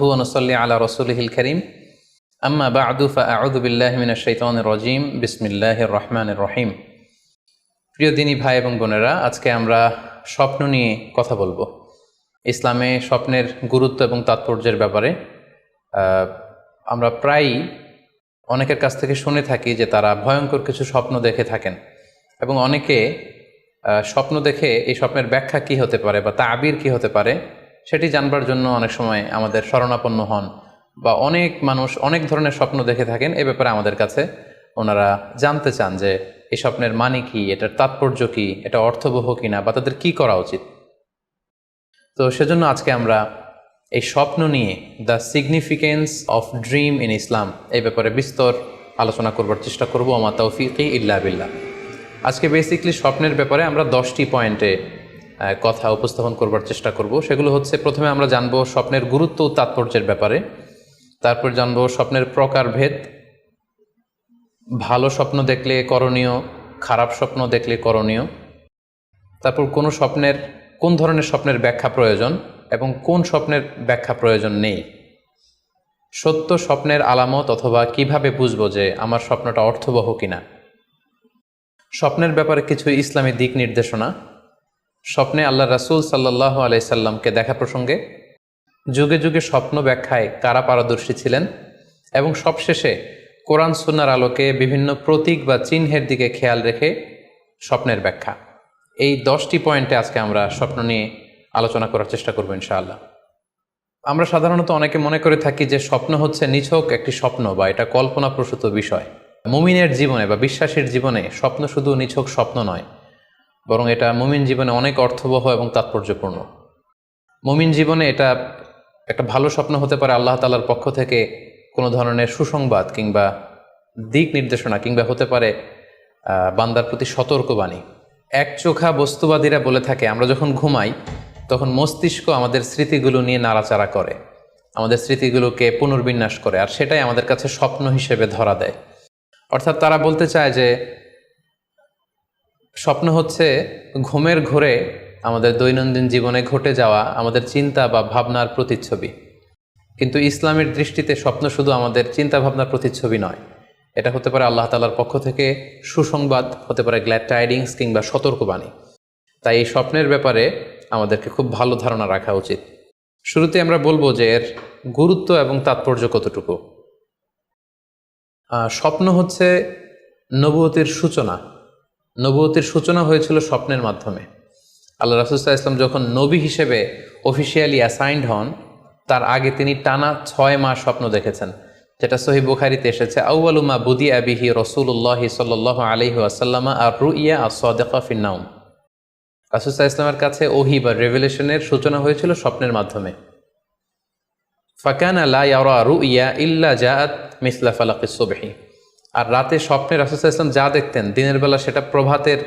ونصلي على رسوله الكريم أما بعد فأعوذ بالله من الشيطان الرجيم بسم الله الرحمن الرحيم। প্রিয় দিনী ভাই এবং বোনেরা, আজকে আমরা স্বপ্ন নিয়ে কথা বলবো। ইসলামে স্বপ্নের গুরুত্ব এবং তাৎপর্যের ব্যাপারে আমরা প্রায়ই অনেকের কাছ থেকে শুনে থাকি যে তারা ভয়ঙ্কর কিছু স্বপ্ন দেখে থাকেন, এবং অনেকে স্বপ্ন দেখে এই স্বপ্নের ব্যাখ্যা কি হতে পারে বা তাবির কি হতে পারে সেটি জানবার জন্য অনেক সময় আমাদের শরণাপন্ন হন, বা অনেক মানুষ অনেক ধরনের স্বপ্ন দেখে থাকেন। এ ব্যাপারে আমাদের কাছে ওনারা জানতে চান যে এই স্বপ্নের মানে কি, এটার তাৎপর্য কি, এটা অর্থবহ কিনা, বা তাদের কি করা উচিত। তো সেজন্য আজকে আমরা এই স্বপ্ন নিয়ে the significance of dream in Islam এই ব্যাপারে বিস্তর আলোচনা করবার চেষ্টা করবো। আমা তাওফিকি ইল্লা বিল্লাহ। আজকে বেসিকলি স্বপ্নের ব্যাপারে আমরা 10টি পয়েন্টে কথা উপস্থাপন করবার চেষ্টা করব। সেগুলো হচ্ছে, প্রথমে আমরা জানবো স্বপ্নের গুরুত্ব ও তাৎপর্যের ব্যাপারে, তারপর জানবো স্বপ্নের প্রকারভেদ, ভালো স্বপ্ন দেখলে করণীয়, খারাপ স্বপ্ন দেখলে করণীয়, তারপর কোন ধরনের স্বপ্নের ব্যাখ্যা প্রয়োজন এবং কোন স্বপ্নের ব্যাখ্যা প্রয়োজন নেই, সত্য স্বপ্নের আলামত অথবা কিভাবে বুঝবো যে আমার স্বপ্নটা অর্থবহ কিনা, স্বপ্নের ব্যাপারে কিছু ইসলামী দিক নির্দেশনা, স্বপ্নে আল্লাহ রাসূল সাল্লাল্লাহু আলাইহি সাল্লামকে দেখা প্রসঙ্গে, যুগে যুগে স্বপ্ন ব্যাখ্যায় কারা পারদর্শী ছিলেন, এবং সবশেষে কোরআন সুন্নাহর আলোকে বিভিন্ন প্রতীক বা চিহ্নের দিকে খেয়াল রেখে স্বপ্নের ব্যাখ্যা। এই 10টি পয়েন্টে আজকে আমরা স্বপ্ন নিয়ে আলোচনা করার চেষ্টা করব ইনশাআল্লাহ। আমরা সাধারণত অনেকে মনে করে থাকি যে স্বপ্ন হচ্ছে নিছক একটি স্বপ্ন বা এটা কল্পনাপ্রসূত বিষয়। মুমিনের জীবনে বা বিশ্বাসীর জীবনে স্বপ্ন শুধু নিছক স্বপ্ন নয়, বরং এটা মুমিন জীবনে অনেক অর্থবহ এবং তাৎপর্যপূর্ণ। মুমিন জীবনে এটা একটা ভালো স্বপ্ন হতে পারে আল্লাহ তাআলার পক্ষ থেকে কোনো ধরনের সুসংবাদ কিংবা দিক নির্দেশনা, কিংবা হতে পারে বান্দার প্রতি সতর্কবাণী। একচোখা বস্তুবাদীরা বলে থাকে আমরা যখন ঘুমাই তখন মস্তিষ্ক আমাদের স্মৃতিগুলো নিয়ে নাড়াচাড়া করে, আমাদের স্মৃতিগুলোকে পুনর্বিন্যাস করে, আর সেটাই আমাদের কাছে স্বপ্ন হিসেবে ধরা দেয়। অর্থাৎ তারা বলতে চায় যে স্বপ্ন হচ্ছে ঘুমের ঘোরে আমাদের দৈনন্দিন জীবনে ঘটে যাওয়া আমাদের চিন্তা বা ভাবনার প্রতিচ্ছবি। কিন্তু ইসলামের দৃষ্টিতে স্বপ্ন শুধু আমাদের চিন্তা ভাবনার প্রতিচ্ছবি নয়, এটা হতে পারে আল্লাহ তাআলার পক্ষ থেকে সুসংবাদ, হতে পারে গ্ল্যাড টাইডিংস কিংবা সতর্কবাণী। তাই এই স্বপ্নের ব্যাপারে আমাদেরকে খুব ভালো ধারণা রাখা উচিত। শুরুতে আমরা বলবো যে এর গুরুত্ব এবং তাৎপর্য কতটুকু। স্বপ্ন হচ্ছে নবুয়তের সূচনা। নবুয়তের সূচনা হয়েছিল স্বপ্নের মাধ্যমে। আল্লাহ রাসূল সাল্লাল্লাহু আলাইহি ওয়াসাল্লাম যখন নবী হিসেবে অফিসিয়ালি অ্যাসাইন্ড হন, তার আগে তিনি টানা 6 মাস স্বপ্ন দেখেছেন, যেটা সহিহ বুখারীতে এসেছে। আউয়ালু মা বুদিআ বিহি রাসূলুল্লাহ সাল্লাল্লাহু আলাইহি ওয়াসাল্লাম আর-রুইয়া আস-সাদিকা ফিন-নাওম। রাসূল সাল্লাল্লাহু আলাইহি ওয়াসাল্লামের কাছে ওহী বা রেভেলেশনের সূচনা হয়েছিল স্বপ্নের মাধ্যমে। ফাকানা লা ইয়ারা রুইয়া ইল্লা জাআত মিসলা ফালাকিস সুবহি। আর রাতে স্বপ্নে রাসূল সাল্লাল্লাহু আলাইহি ওয়াসাল্লাম যা দেখতেন, দিনের বেলা সেটা প্রভাতের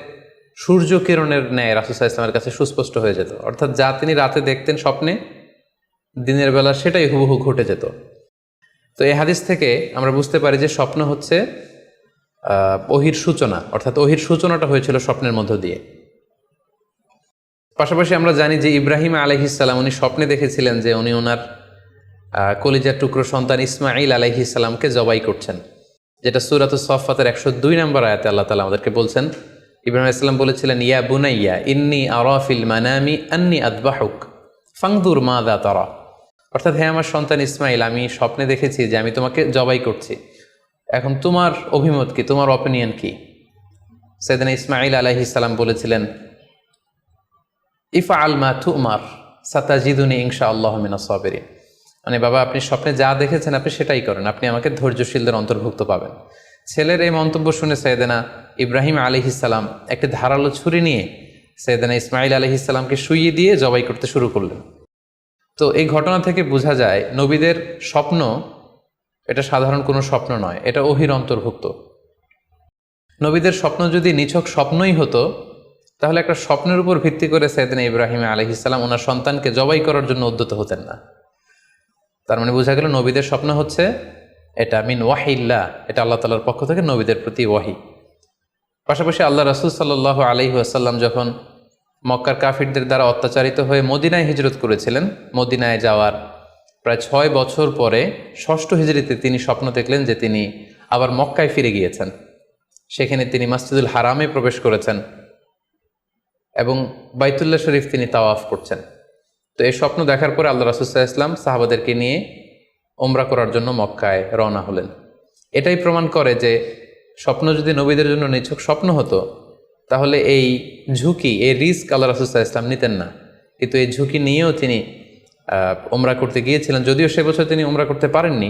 সূর্য কিরণের ন্যায় রাসূল সাল্লাল্লাহু আলাইহি ওয়াসাল্লামের কাছে সুস্পষ্ট হয়ে যেত। অর্থাৎ যা তিনি রাতে দেখতেন স্বপ্নে, দিনের বেলা সেটাই হুবহু ঘটে যেত। তো এই হাদিস থেকে আমরা বুঝতে পারি যে স্বপ্ন হচ্ছে ওহীর সূচনা, অর্থাৎ ওহীর সূচনাটা হয়েছিল স্বপ্নের মধ্য দিয়ে। পাশাপাশি আমরা জানি যে ইব্রাহিম আলাইহিস সালাম উনি স্বপ্নে দেখেছিলেন যে উনি ওনার কলিজার টুকরো সন্তান ইসমাঈল আলাইহিস সালামকে জবাই করছেন, যেটা সূরাতুস সাফফাতের 102 নম্বর আয়াতে আল্লাহ তাআলা আমাদেরকে বলছেন। ইব্রাহিম আলাইহিস সালাম বলেছিলেন, ইয়া বুনাইয়া ইন্নী আরা ফিল মানামি আন্নী আযবাহুক ফানজুর মাযা তারা। অর্থাৎ, হে আমার সন্তান ইসমাঈল, আমি স্বপ্নে দেখেছি যে আমি তোমাকে জবাই করছি, এখন তোমার অভিমত কি, তোমার অপিনিয়ন কি? সাইয়েদনা ইসমাঈল আলাইহিস সালাম বলেছিলেন, ইফআল মা তুমার সাতাজিদুনি ইনশাআল্লাহু মিনাস সাবিরিন। মানে বাবা, আপনি স্বপ্নে যা দেখেছেন আপনি সেটাই করেন, আপনি আমাকে ধৈর্যশীলদের অন্তর্ভুক্ত পাবেন। ছেলের এই মন্তব্য শুনে সাইয়েদনা ইব্রাহিম আলাইহিস সালাম একটি ধারালো ছুরি নিয়ে সাইয়েদনা ইসমাঈল আলাইহিস সালামকে শুইয়ে দিয়ে জবাই করতে শুরু করলেন। তো এই ঘটনা থেকে বোঝা যায় নবীদের স্বপ্ন এটা সাধারণ কোনো স্বপ্ন নয়, এটা ওহীর অন্তর্ভুক্ত। নবীদের স্বপ্ন যদি নিছক স্বপ্নই হতো, তাহলে একটা স্বপ্নের উপর ভিত্তি করে সাইয়েদনা ইব্রাহিম আলাইহিস সালাম ওনার সন্তানকে জবাই করার জন্য উদ্যত হতেন না। তার মানে বোঝা গেল নবীদের স্বপ্ন হচ্ছে এটা মিন ওয়াহিল্লাহ, এটা আল্লাহ তাআলার পক্ষ থেকে নবীদের প্রতি ওয়াহি। পাশাপাশি আল্লাহ রাসূল সাল্লাল্লাহু আলাইহি ওয়াসাল্লাম যখন মক্কার কাফিরদের দ্বারা অত্যাচারিত হয়ে মদিনায় হিজরত করেছিলেন, মদিনায় যাওয়ার প্রায় 6 বছর পরে 6ষ্ঠ হিজরিতে তিনি স্বপ্ন দেখলেন যে তিনি আবার মক্কায় ফিরে গিয়েছেন। সেখানে তিনি মসজিদুল হারামে প্রবেশ করেছেন এবং বাইতুল্লাহ শরীফ তিনি তাওয়াফ করছেন। তো এই স্বপ্ন দেখার পরে আল্লাহ রাসূল সাল্লাল্লাহু আলাইহি ওয়াসাল্লাম সাহাবাদেরকে নিয়ে উমরা করার জন্য মক্কায় রওনা হলেন। এটাই প্রমাণ করে যে স্বপ্ন যদি নবীদের জন্য নিছক স্বপ্ন হতো তাহলে এই ঝুঁকি, এই রিস্ক আল্লাহ রাসূল সাল্লাল্লাহু আলাইহি ওয়াসাল্লাম নিতেন না। কিন্তু এই ঝুঁকি নিয়েও তিনি উমরা করতে গিয়েছিলেন, যদিও সে বছর তিনি উমরা করতে পারেননি,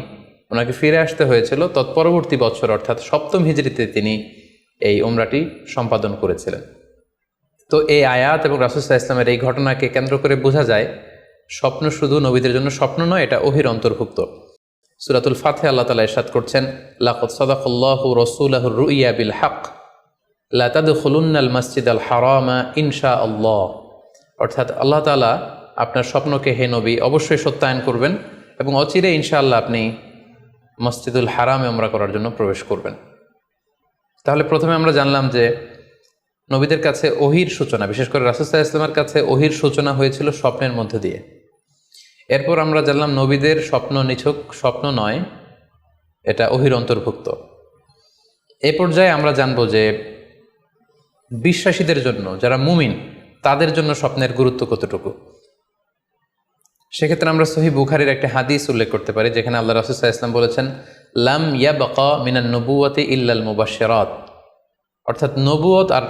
ওনাকে ফিরে আসতে হয়েছিল। তৎপরবর্তী বছর অর্থাৎ 7ম হিজরিতে তিনি এই উমরাটি সম্পাদন করেছিলেন। তো এই আয়াত এবং রাসূল সাল্লাল্লাহু আলাইহি ওয়াসাল্লামের এই ঘটনাকে কেন্দ্র করে বোঝা যায় স্বপ্ন শুধু নবীদের জন্য স্বপ্ন নয়, এটা ওহীর অন্তর্ভুক্ত। সূরাতুল ফাতিহা আল্লাহ তাআলা ইরশাদ করছেন, লাকাদ সাদাকাল্লাহু রাসূলাহুর রুইয়া বিল হক লা তাদখুলুন্নাল মাসজিদাল হারামা ইনশাআল্লাহ। অর্থাৎ আল্লাহ তাআলা আপনার স্বপ্নকে হে নবী অবশ্যই সত্যায়ন করবেন এবং অচিরে ইনশাআল্লাহ আপনি মসজিদুল হারামে উমরা করার জন্য প্রবেশ করবেন। তাহলে প্রথমে আমরা জানলাম যে নবীদের কাছে ওহীর সূচনা, বিশেষ করে রাসূল সাল্লাল্লাহু আলাইহি ওয়াসাল্লামের কাছে ওহীর সূচনা হয়েছিল স্বপ্নের মধ্য দিয়ে। এরপর আমরা জানলাম নবীদের স্বপ্ন নিছক স্বপ্ন নয়, এটা ওহীর অন্তর্ভুক্ত। এ পর্যায়ে আমরা জানব যে বিশ্বাসীদের জন্য, যারা মুমিন, তাদের জন্য স্বপ্নের গুরুত্ব কতটুকু। সেক্ষেত্রে আমরা সহিহ বুখারীর একটা হাদিস উল্লেখ করতে পারি, যেখানে আল্লাহ রাসূল সাল্লাল্লাহু আলাইহি ওয়াসাল্লাম বলেছেন, লাম ইয়াবকা মিনান নবুওয়াতি ইল্লাল মুবাশশিরাত। অর্থাৎ নবুয়ত আর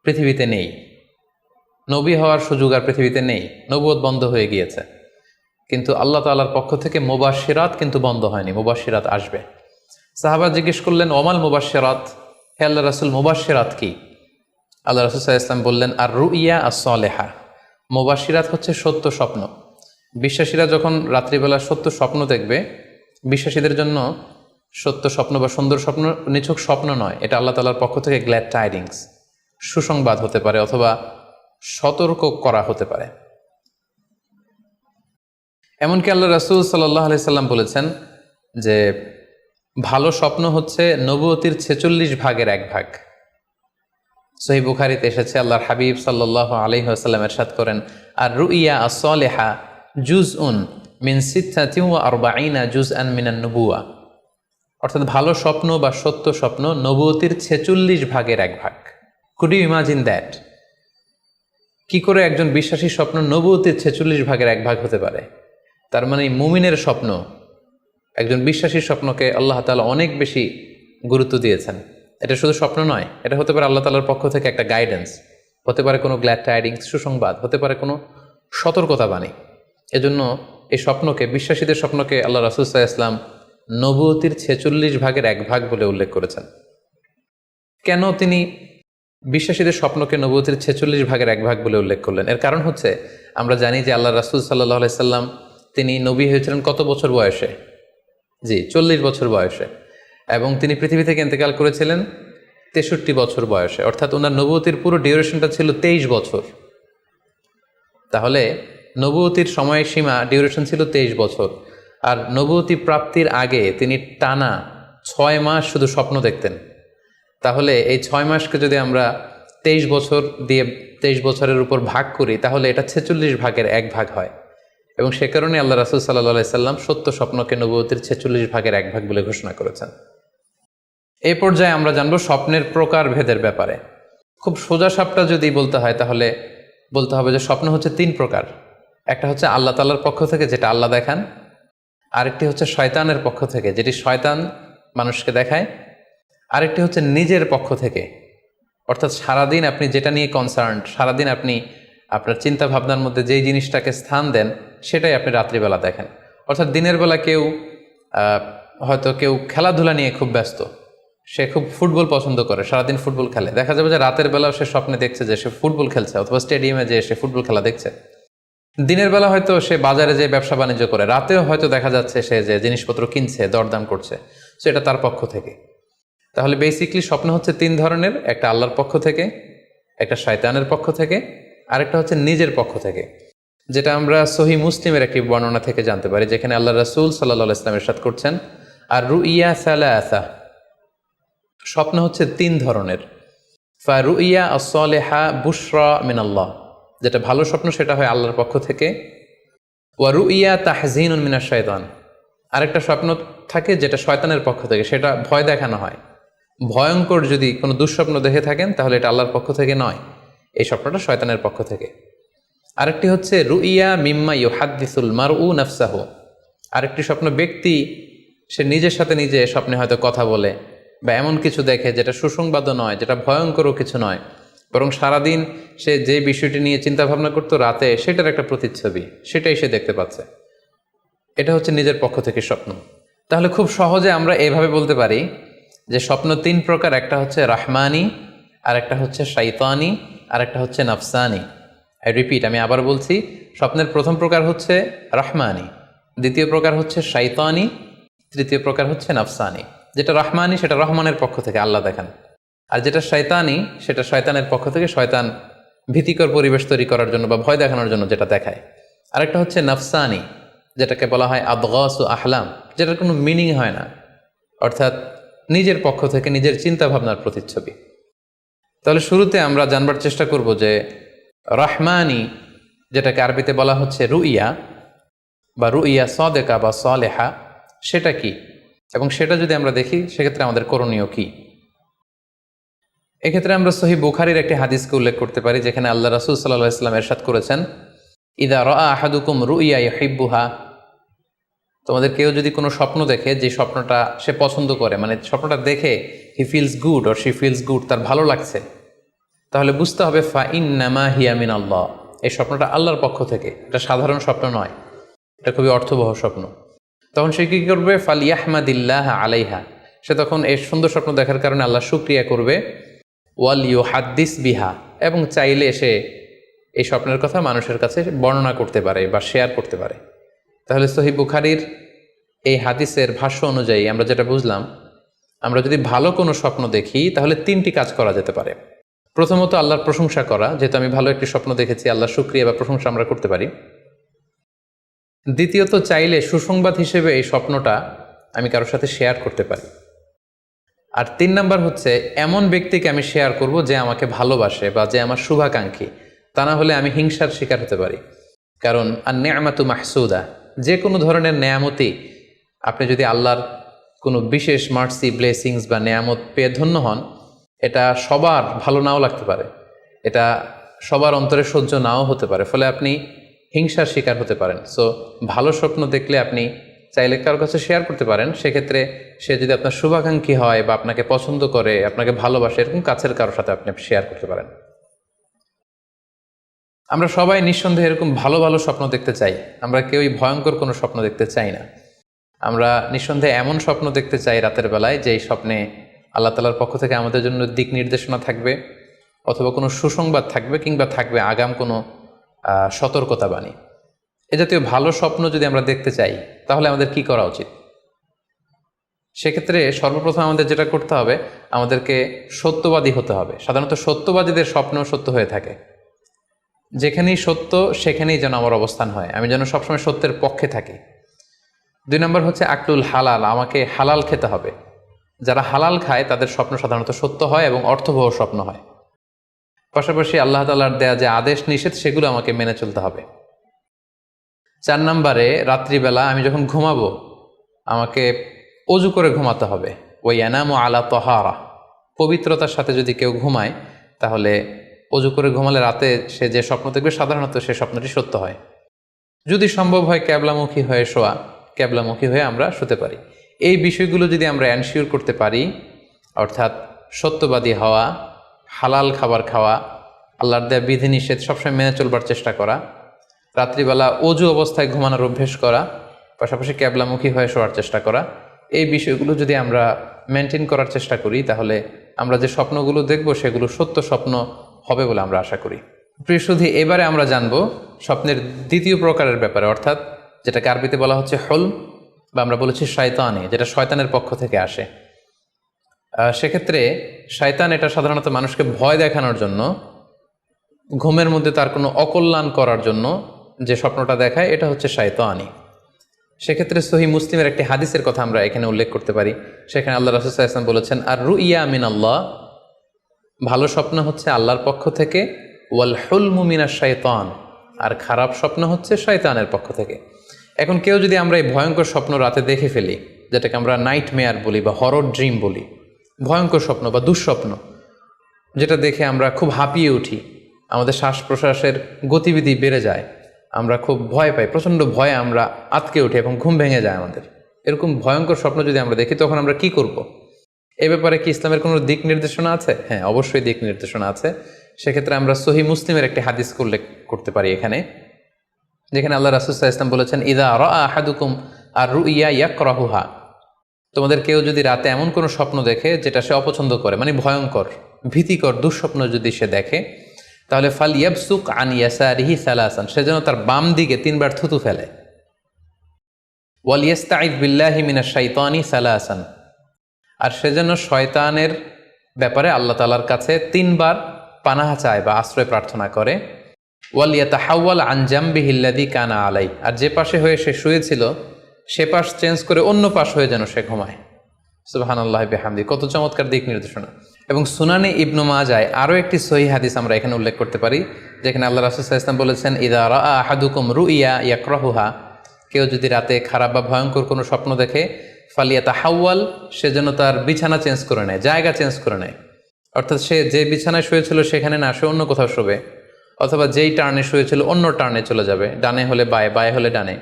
পৃথিবীতে নেই, নবী হওয়ার সুযোগ আর পৃথিবীতে নেই, নবুয়ত বন্ধ হয়ে গিয়েছে। কিন্তু আল্লাহ তাআলার পক্ষ থেকে মুবাশশিরাত কিন্তু বন্ধ হয়নি, মুবাশশিরাত আসবে। সাহাবা জিজ্ঞেস করলেন, ওমাল মুবাশশিরাত, হে আল্লাহ রাসূল মুবাশশিরাত কি? আল্লাহ রাসূল সাল্লাল্লাহু আলাইহি ওয়াসাল্লাম বললেন, আর রুইয়া আস-সালেহা। মুবাশশিরাত হচ্ছে সত্য স্বপ্ন। বিশ্বাসীরা যখন রাত্রিবেলা সত্য স্বপ্ন দেখবে, বিশ্বাসীদের জন্য সত্য স্বপ্ন বা সুন্দর স্বপ্ন নিছক স্বপ্ন নয়, এটা আল্লাহ তাআলার পক্ষ থেকে গ্ল্যাড টাইডিংস, সুসংবাদ হতে পারে অথবা সতর্ক করা হতে পারে। এমনকি আল্লাহ রাসূল সাল্লাল্লাহু আলাইহি সাল্লাম বলেছেন যে ভালো স্বপ্ন হচ্ছে নবুয়তির 46 ভাগের 1 ভাগ। সহিহ বুখারীতে এসেছে, আল্লাহর হাবিব সাল্লাল্লাহু আলাইহি ওয়াসাল্লাম ইরশাদ করেন, আর রুইয়া আস-সালিহা জুজউন মিন 46 জুজআন মিনান নুবুওয়া। অর্থাৎ ভালো স্বপ্ন বা সত্য স্বপ্ন নবুয়তির 46 ভাগের 1 ভাগ। Could you imagine that? কি করে একজন বিশ্বাসীর স্বপ্ন নবুয়তির 46 ভাগের 1 ভাগ হতে পারে? তার মানে মুমিনের স্বপ্ন, একজন বিশ্বাসীর স্বপ্নকে আল্লাহ তাআলা অনেক বেশি গুরুত্ব দিয়েছেন। এটা শুধু স্বপ্ন নয়, এটা হতে পারে আল্লাহ তাআলার পক্ষ থেকে একটা গাইডেন্স, হতে পারে কোনো গ্ল্যাড টাইডিংস, সুসংবাদ, হতে পারে কোনো সতর্কতা বাণী। এজন্য এই স্বপ্নকে, বিশ্বাসীদের স্বপ্নকে আল্লাহ রাসূল সাল্লাল্লাহু আলাইহি ওয়াসাল্লাম নবুয়তির 46 ভাগের 1 ভাগ বলে উল্লেখ করেছেন। কেন তিনি বিশ্বাসীদের স্বপ্নকে নবুয়তির 46 ভাগের 1 ভাগ বলে উল্লেখ করলেন? এর কারণ হচ্ছে, আমরা জানি যে আল্লাহ রাসূল সাল্লাল্লাহু আলাইহি সাল্লাম তিনি নবী হয়েছিলেন কত বছর বয়সে? জি, 40 বছর বয়সে। এবং তিনি পৃথিবী থেকে ইন্তেকাল করেছিলেন 63 বছর বয়সে। অর্থাৎ ওনার নবুয়তির পুরো ডিউরেশনটা ছিল 23 বছর। তাহলে নবুয়তির সময়সীমা ডিউরেশন ছিল 23 বছর। আর নবুয়তি প্রাপ্তির আগে তিনি টানা 6 মাস শুধু স্বপ্ন দেখতেন। তাহলে এই 6 মাসকে যদি আমরা 23 বছর দিয়ে 23 বছরের উপর ভাগ করি, তাহলে এটা 46 ভাগের 1 ভাগ হয়। এবং সে কারণে আল্লাহ রাসূল সাল্লাল্লাহু আলাইহি সাল্লাম সত্য স্বপ্নকে নবুয়তির 46 ভাগের 1 ভাগ বলে ঘোষণা করেছেন। এই পর্যায়ে আমরা জানবো স্বপ্নের প্রকার ভেদের ব্যাপারে। খুব সোজা সাপটা যদি বলতে হয়, তাহলে বলতে হবে যে স্বপ্ন হচ্ছে 3 প্রকার। একটা হচ্ছে আল্লাহ তাআলার পক্ষ থেকে, যেটা আল্লাহ দেখান। আরেকটি হচ্ছে শয়তানের পক্ষ থেকে, যেটি শয়তান মানুষকে দেখায়। আরেকটি হচ্ছে নিজের পক্ষ থেকে, অর্থাৎ সারাদিন আপনি যেটা নিয়ে কনসার্নড, সারাদিন আপনি আপনার চিন্তা ভাবনার মধ্যে যেই জিনিসটাকে স্থান দেন, সেটাই আপনি রাত্রিবেলা দেখেন। অর্থাৎ দিনের বেলা হয়তো কেউ খেলাধুলা নিয়ে খুব ব্যস্ত, সে খুব ফুটবল পছন্দ করে, সারাদিন ফুটবল খেলে। দেখা যাবে যে রাতের বেলাও সে স্বপ্নে দেখছে যে সে ফুটবল খেলছে, অথবা স্টেডিয়ামে যে সে ফুটবল খেলা দেখছে। দিনের বেলা হয়তো সে বাজারে যে ব্যবসা বাণিজ্য করে, রাতেও হয়তো দেখা যাচ্ছে সে যে জিনিসপত্র কিনছে, দরদাম করছে। সো এটা তার পক্ষ থেকে। তাহলে বেসিকলি স্বপ্ন হচ্ছে 3 ধরনের, একটা আল্লাহর পক্ষ থেকে, একটা শয়তানের পক্ষ থেকে, আরেকটা হচ্ছে নিজের পক্ষ থেকে, যেটা আমরা সহিহ মুসলিমের একটি বর্ণনা থেকে জানতে পারি, যেখানে আল্লাহ রাসূল সাল্লাল্লাহু আলাইহি ওয়াসাল্লাম ইরশাদ করছেন, আর রুইয়া সালাসা, স্বপ্ন হচ্ছে 3 ধরনের। ফারুইয়া আস-সালিহা বুশরা মিনাল্লাহ, যেটা ভালো স্বপ্ন সেটা হয় আল্লাহর পক্ষ থেকে। ওয়া রুইয়া তাহজিনুন মিনাশ শাইতান, আরেকটা স্বপ্ন থাকে যেটা শয়তানের পক্ষ থেকে, সেটা ভয় দেখানো হয়। ভয়ঙ্কর যদি কোনো দুঃস্বপ্ন দেখে থাকেন তাহলে এটা আল্লাহর পক্ষ থেকে নয়, এই স্বপ্নটা শয়তানের পক্ষ থেকে। আরেকটি হচ্ছে রুইয়া মিম্মা ইউহাদ্দিসুল মারউ নাফসাহু, আরেকটি স্বপ্ন ব্যক্তি সে নিজের সাথে নিজে স্বপ্নে হয়তো কথা বলে বা এমন কিছু দেখে যেটা সুসংবাদও নয়, যেটা ভয়ঙ্করও কিছু নয়, বরং সারাদিন সে যে বিষয়টি নিয়ে চিন্তা ভাবনা করতো রাতে সেটার একটা প্রতিচ্ছবি, সেটাই সে দেখতে পাচ্ছে। এটা হচ্ছে নিজের পক্ষ থেকে স্বপ্ন। তাহলে খুব সহজে আমরা এভাবে বলতে পারি যে স্বপ্ন তিন প্রকার, একটা হচ্ছে রাহমানি, আর একটা হচ্ছে শাইতানি, আর একটা হচ্ছে নাফসানি। আমি আবার বলছি, স্বপ্নের প্রথম প্রকার হচ্ছে রাহমানি, দ্বিতীয় প্রকার হচ্ছে শাইতানি, তৃতীয় প্রকার হচ্ছে নাফসানি। যেটা রাহমানি সেটা রহমানের পক্ষ থেকে, আল্লাহ দেখান। আর যেটা শয়তানি সেটা শয়তানের পক্ষ থেকে, শয়তান ভীতিকর পরিবেশ তৈরি করার জন্য বা ভয় দেখানোর জন্য যেটা দেখায়। আরেকটা হচ্ছে নাফসানি, যেটাকে বলা হয় আদগাস ও আহলাম, যেটার কোনো মিনিং হয় না, অর্থাৎ নিজের পক্ষ থেকে নিজের চিন্তা ভাবনার প্রতিচ্ছবি। তাহলে শুরুতে আমরা জানবার চেষ্টা করব যে রহমানি, যেটাকে আরবিতে বলা হচ্ছে রুইয়া বা রুইয়া সদেকা বা সলেহা, সেটা কি, এবং সেটা যদি আমরা দেখি সেক্ষেত্রে আমাদের করণীয় কি। এক্ষেত্রে আমরা সহিহ বুখারীর একটি হাদিসকে উল্লেখ করতে পারি, যেখানে আল্লাহ রাসূল সাল্লাল্লাহু আলাইহি ওয়াসাল্লাম ইরশাদ করেছেন, ইদা রাআ আহাদুকুম রুইয়া ইউহিব্বুহা, তোমাদের কেউ যদি কোনো স্বপ্ন দেখে যে স্বপ্নটা সে পছন্দ করে, মানে স্বপ্নটা দেখে he feels good or she feels good, তার ভালো লাগছে, তাহলে বুঝতে হবে ফা ইন্নামা হিয়া মিন আল্লাহ, এই স্বপ্নটা আল্লাহর পক্ষ থেকে, এটা সাধারণ স্বপ্ন নয়, এটা খুবই অর্থবহ স্বপ্ন। তখন সে কী করবে? ফালিয়াহমাদিল্লাহ আলাইহা, সে তখন এই সুন্দর স্বপ্ন দেখার কারণে আল্লাহ শুকরিয়া করবে। ওয়াল ইউহাদ্দিস বিহা, এবং চাইলে সে এই স্বপ্নের কথা মানুষের কাছে বর্ণনা করতে পারে বা শেয়ার করতে পারে। তাহলে সহিহ বুখারীর এই হাদিসের ভাষ্য অনুযায়ী আমরা যেটা বুঝলাম, আমরা যদি ভালো কোনো স্বপ্ন দেখি তাহলে তিনটি কাজ করা যেতে পারে। প্রথমত আল্লাহর প্রশংসা করা, যেহেতু আমি ভালো একটি স্বপ্ন দেখেছি, আল্লাহর শুকরিয়া বা প্রশংসা আমরা করতে পারি। দ্বিতীয়ত চাইলে সুসংবাদ হিসেবে এই স্বপ্নটা আমি কারোর সাথে শেয়ার করতে পারি। আর তিন নাম্বার হচ্ছে এমন ব্যক্তিকে আমি শেয়ার করব যে আমাকে ভালোবাসে বা যে আমার শুভাকাঙ্ক্ষী, তা না হলে আমি হিংসার শিকার হতে পারি। কারণ আর নেয়ামাতু মাহসুদা, যে কোনো ধরনের নেয়ামতি, আপনি যদি আল্লাহর কোনো বিশেষ মার্সি, ব্লেসিংস বা নেয়ামত পেয়ে ধন্য হন, এটা সবার ভালো নাও লাগতে পারে, এটা সবার অন্তরে সহ্য নাও হতে পারে, ফলে আপনি হিংসার শিকার হতে পারেন। সো ভালো স্বপ্ন দেখলে আপনি চাইলে কারোর কাছে শেয়ার করতে পারেন, সেক্ষেত্রে সে যদি আপনার শুভাকাঙ্ক্ষী হয় বা আপনাকে পছন্দ করে, আপনাকে ভালোবাসে, এরকম কাছের কারোর সাথে আপনি শেয়ার করতে পারেন। আমরা সবাই নিঃসন্দেহে এরকম ভালো ভালো স্বপ্ন দেখতে চাই, আমরা কেউই ভয়ঙ্কর কোনো স্বপ্ন দেখতে চাই না। আমরা নিঃসন্দেহে এমন স্বপ্ন দেখতে চাই রাতের বেলায় যে স্বপ্নে আল্লাহ তাআলার পক্ষ থেকে আমাদের জন্য দিক নির্দেশনা থাকবে, অথবা কোনো সুসংবাদ থাকবে, কিংবা থাকবে আগাম কোনো সতর্কতাবাণী। এ জাতীয় ভালো স্বপ্ন যদি আমরা দেখতে চাই তাহলে আমাদের কি করা উচিত? সেক্ষেত্রে সর্বপ্রথম আমাদের যেটা করতে হবে, আমাদেরকে সত্যবাদী হতে হবে। সাধারণত সত্যবাদীদের স্বপ্ন সত্য হয়ে থাকে। যেখানেই সত্য সেখানেই যেন আমার অবস্থান হয়, আমি যেন সবসময় সত্যের পক্ষে থাকি। 2 নম্বর হচ্ছে আকলুল হালাল, আমাকে হালাল খেতে হবে। যারা হালাল খায় তাদের স্বপ্ন সাধারণত সত্য হয় এবং অর্থবহ স্বপ্ন হয়। পাশাপাশি আল্লাহ তাআলার দেয়া যে আদেশ নিষেধ সেগুলো আমাকে মেনে চলতে হবে। 4 নম্বরে রাত্রিবেলা আমি যখন ঘুমাবো আমাকে অজু করে ঘুমাতে হবে। ওই ইয়ানামু আলা তাহারা, পবিত্রতার সাথে যদি কেউ ঘুমায় তাহলে অজু করে ঘুমালে রাতে সে যে স্বপ্ন দেখবে সাধারণত সে স্বপ্নটি সত্য হয়। যদি সম্ভব হয় ক্যাবলামুখী হয়ে শোয়া, ক্যাবলামুখী হয়ে আমরা শুতে পারি। এই বিষয়গুলো যদি আমরা এনশিওর করতে পারি, অর্থাৎ সত্যবাদী হওয়া, হালাল খাবার খাওয়া, আল্লাহর দেয়া বিধিনিষেধ সবসময় মেনে চলবার চেষ্টা করা, রাত্রিবেলা অজু অবস্থায় ঘুমানোর অভ্যেস করা, পাশাপাশি ক্যাবলামুখী হয়ে শোয়ার চেষ্টা করা, এই বিষয়গুলো যদি আমরা মেনটেন করার চেষ্টা করি তাহলে আমরা যে স্বপ্নগুলো দেখব সেগুলো সত্য স্বপ্ন হবে বলে আমরা আশা করি। প্রিয় সুধী, এবারে আমরা জানব স্বপ্নের দ্বিতীয় প্রকারের ব্যাপারে, অর্থাৎ যেটাকে আরবিতে বলা হচ্ছে হলম, বা আমরা বলেছি শয়তানি, যেটা শয়তানের পক্ষ থেকে আসে। সেক্ষেত্রে শয়তান এটা সাধারণত মানুষকে ভয় দেখানোর জন্য, ঘুমের মধ্যে তার কোনো অকল্যাণ করার জন্য যে স্বপ্নটা দেখায়, এটা হচ্ছে শয়তানি। সেক্ষেত্রে সহিহ মুসলিমের একটি হাদিসের কথা আমরা এখানে উল্লেখ করতে পারি। সেখানে আল্লাহ রাসূল সাল্লাল্লাহু আলাইহি ওয়াসাল্লাম বলেছেন, আর রুইয়া মিন আল্লাহ, ভালো স্বপ্ন হচ্ছে আল্লাহর পক্ষ থেকে, ওয়াল হুলমু মিনাশ শাইতান, আর খারাপ স্বপ্ন হচ্ছে শয়তানের পক্ষ থেকে। এখন কেউ যদি আমরা এই ভয়ঙ্কর স্বপ্ন রাতে দেখে ফেলি, যেটাকে আমরা নাইট মেয়ার বলি বা হরর ড্রিম বলি, ভয়ঙ্কর স্বপ্ন বা দুঃস্বপ্ন, যেটা দেখে আমরা খুব হাঁপিয়ে উঠি, আমাদের শ্বাস প্রশ্বাসের গতিবিধি বেড়ে যায়, আমরা খুব ভয় পাই, প্রচণ্ড ভয়ে আমরা আতকে উঠি এবং ঘুম ভেঙে যায় আমাদের, এরকম ভয়ঙ্কর স্বপ্ন যদি আমরা দেখি তখন আমরা কি করব? এ ব্যাপারে কি ইসলামের কোনো দিক নির্দেশনা আছে? হ্যাঁ, অবশ্যই দিক নির্দেশনা আছে। সেক্ষেত্রে আমরা সহিহ মুসলিমের একটি হাদিস উল্লেখ করতে পারি এখানে, যেখানে আল্লাহ রাসূল সাল্লাল্লাহু আলাইহি ওয়াসাল্লাম বলেছেন, ইযা রাআ আহাদুকুম আর রুইয়া ইয়াকরাহুহা, তোমাদের কেউ যদি রাতে এমন কোনো স্বপ্ন দেখে যেটা সে অপছন্দ করে, মানে ভয়ঙ্কর ভীতিকর দুঃস্বপ্ন যদি সে দেখে, তাহলে ফাল ইয়াবসুক আন ইয়াসারিহি সালাসান, সে যেন তার বাম দিকে 3 বার থুতু ফেলে। ওয়াল ইস্তাইয বিল্লাহি মিনাশ শাইতানি সালাসান, আর সে যেন শয়তানের ব্যাপারে আল্লাহ তাআলার কাছে 3 বার পানাহ চায় বা আশ্রয় প্রার্থনা করে। ওয়াল ইয়াতাহাওয়াল আন জামবিহি আল্লাযী কানা আলাই, আর যে পাশে হয়ে সে শুয়েছিল সে পাশ চেঞ্জ করে অন্য পাশ হয়ে যেন সে ঘুমায়। সুবহানাল্লাহি বিহামদি, কত চমৎকার দিক নির্দেশনা। এবং সুনানে ইবনু মাজায় আরও একটি সহিহ হাদিস আমরা এখানে উল্লেখ করতে পারি, যেখানে আল্লাহ রাসূল সাল্লাল্লাহু আলাইহি ওয়াসাল্লাম বলেছেন, ইযা রাআ আহাদুকুম রুইয়া ইয়াকরাহুহা, কেউ যদি রাতে খারাপ বা ভয়ঙ্কর কোনো স্বপ্ন দেখে, ফালিয়াতাহাওয়াল, সে যেন তার বিছানা চেঞ্জ করে নেয়, জায়গা চেঞ্জ করে নেয়। অর্থাৎ সে যে বিছানায় শুয়েছিল সেখানে না, সে অন্য কোথাও শোবে, অথবা যেই টার্নে শুয়েছিল অন্য টার্নে চলে যাবে, ডানে হলে বায়ে, বায়ে হলে ডানে।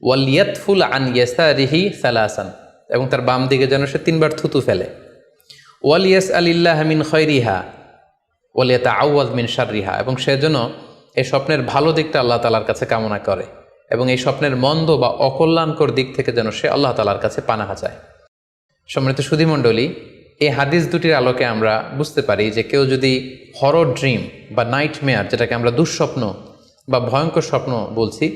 ওয়াল ইয়াতফুল আন ইয়াসারিহি সালাসান, এবং তার বাম দিকে যেন সে 3 বার থুতু ফেলে। ওয়াল ইয়াসআলিল্লাহ মিন খায়রিহা ওয়াল ইয়াতাআওয়ায মিন শাররিহা, এবং সে যেন এই স্বপ্নের ভালো দিকটা আল্লাহ তাআলার কাছে কামনা করে, এবং এই স্বপ্নের মন্দ বা অকল্যাণকর দিক থেকে যেন সে আল্লাহ তাআলার কাছে পানাহ চায়। সম্মানিত সুধীমণ্ডলী, এই হাদিস দুটির আলোকে আমরা বুঝতে পারি যে কেউ যদি হরর ড্রিম বা নাইট মেয়ার, যেটাকে আমরা দুঃস্বপ্ন বা ভয়ঙ্কর স্বপ্ন বলছি,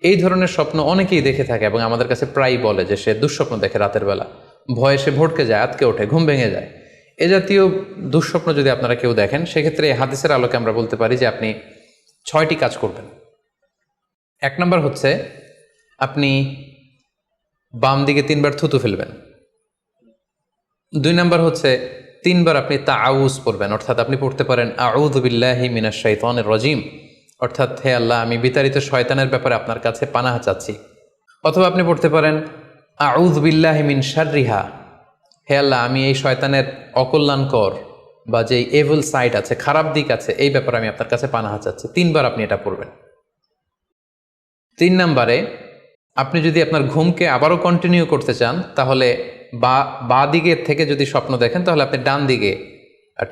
এই ধরনের স্বপ্ন অনেকেই দেখে থাকে এবং আমাদের কাছে প্রায়ই বলে যে সে দুঃস্বপ্ন দেখে রাতের বেলা, ভয়ে সে ভড়কে যায়, আতকে ওঠে, ঘুম ভেঙে যায়। এ জাতীয় দুঃস্বপ্ন যদি আপনারা কেউ দেখেন, সেক্ষেত্রে এই হাদিসের আলোকে আমরা বলতে পারি যে আপনি 6টি কাজ করবেন। 1 নম্বর হচ্ছে আপনি বাম দিকে 3 বার থুতু ফেলবেন। 2 নম্বর হচ্ছে 3 বার আপনি তাআউয পড়বেন, অর্থাৎ আপনি পড়তে পারেন আউযু বিল্লাহি মিনাশ শাইতানির রাজিম, অর্থাৎ হে আল্লাহ, আমি বিতাড়িত শয়তানের ব্যাপারে আপনার কাছে পানাহ চাচ্ছি। অথবা আপনি পড়তে পারেন আউযু বিল্লাহি মিন শাররিহা, হে আল্লাহ, আমি এই শয়তানের অকল্যাণকর বা যে এভিল সাইড আছে, খারাপ দিক আছে, এই ব্যাপারে আমি আপনার কাছে পানাহ চাচ্ছি। 3 বার আপনি এটা পড়বেন। 3 নম্বরে আপনি যদি আপনার ঘুমকে আবারও কন্টিনিউ করতে চান, তাহলে বা দিকের থেকে যদি স্বপ্ন দেখেন, তাহলে আপনি ডান দিকে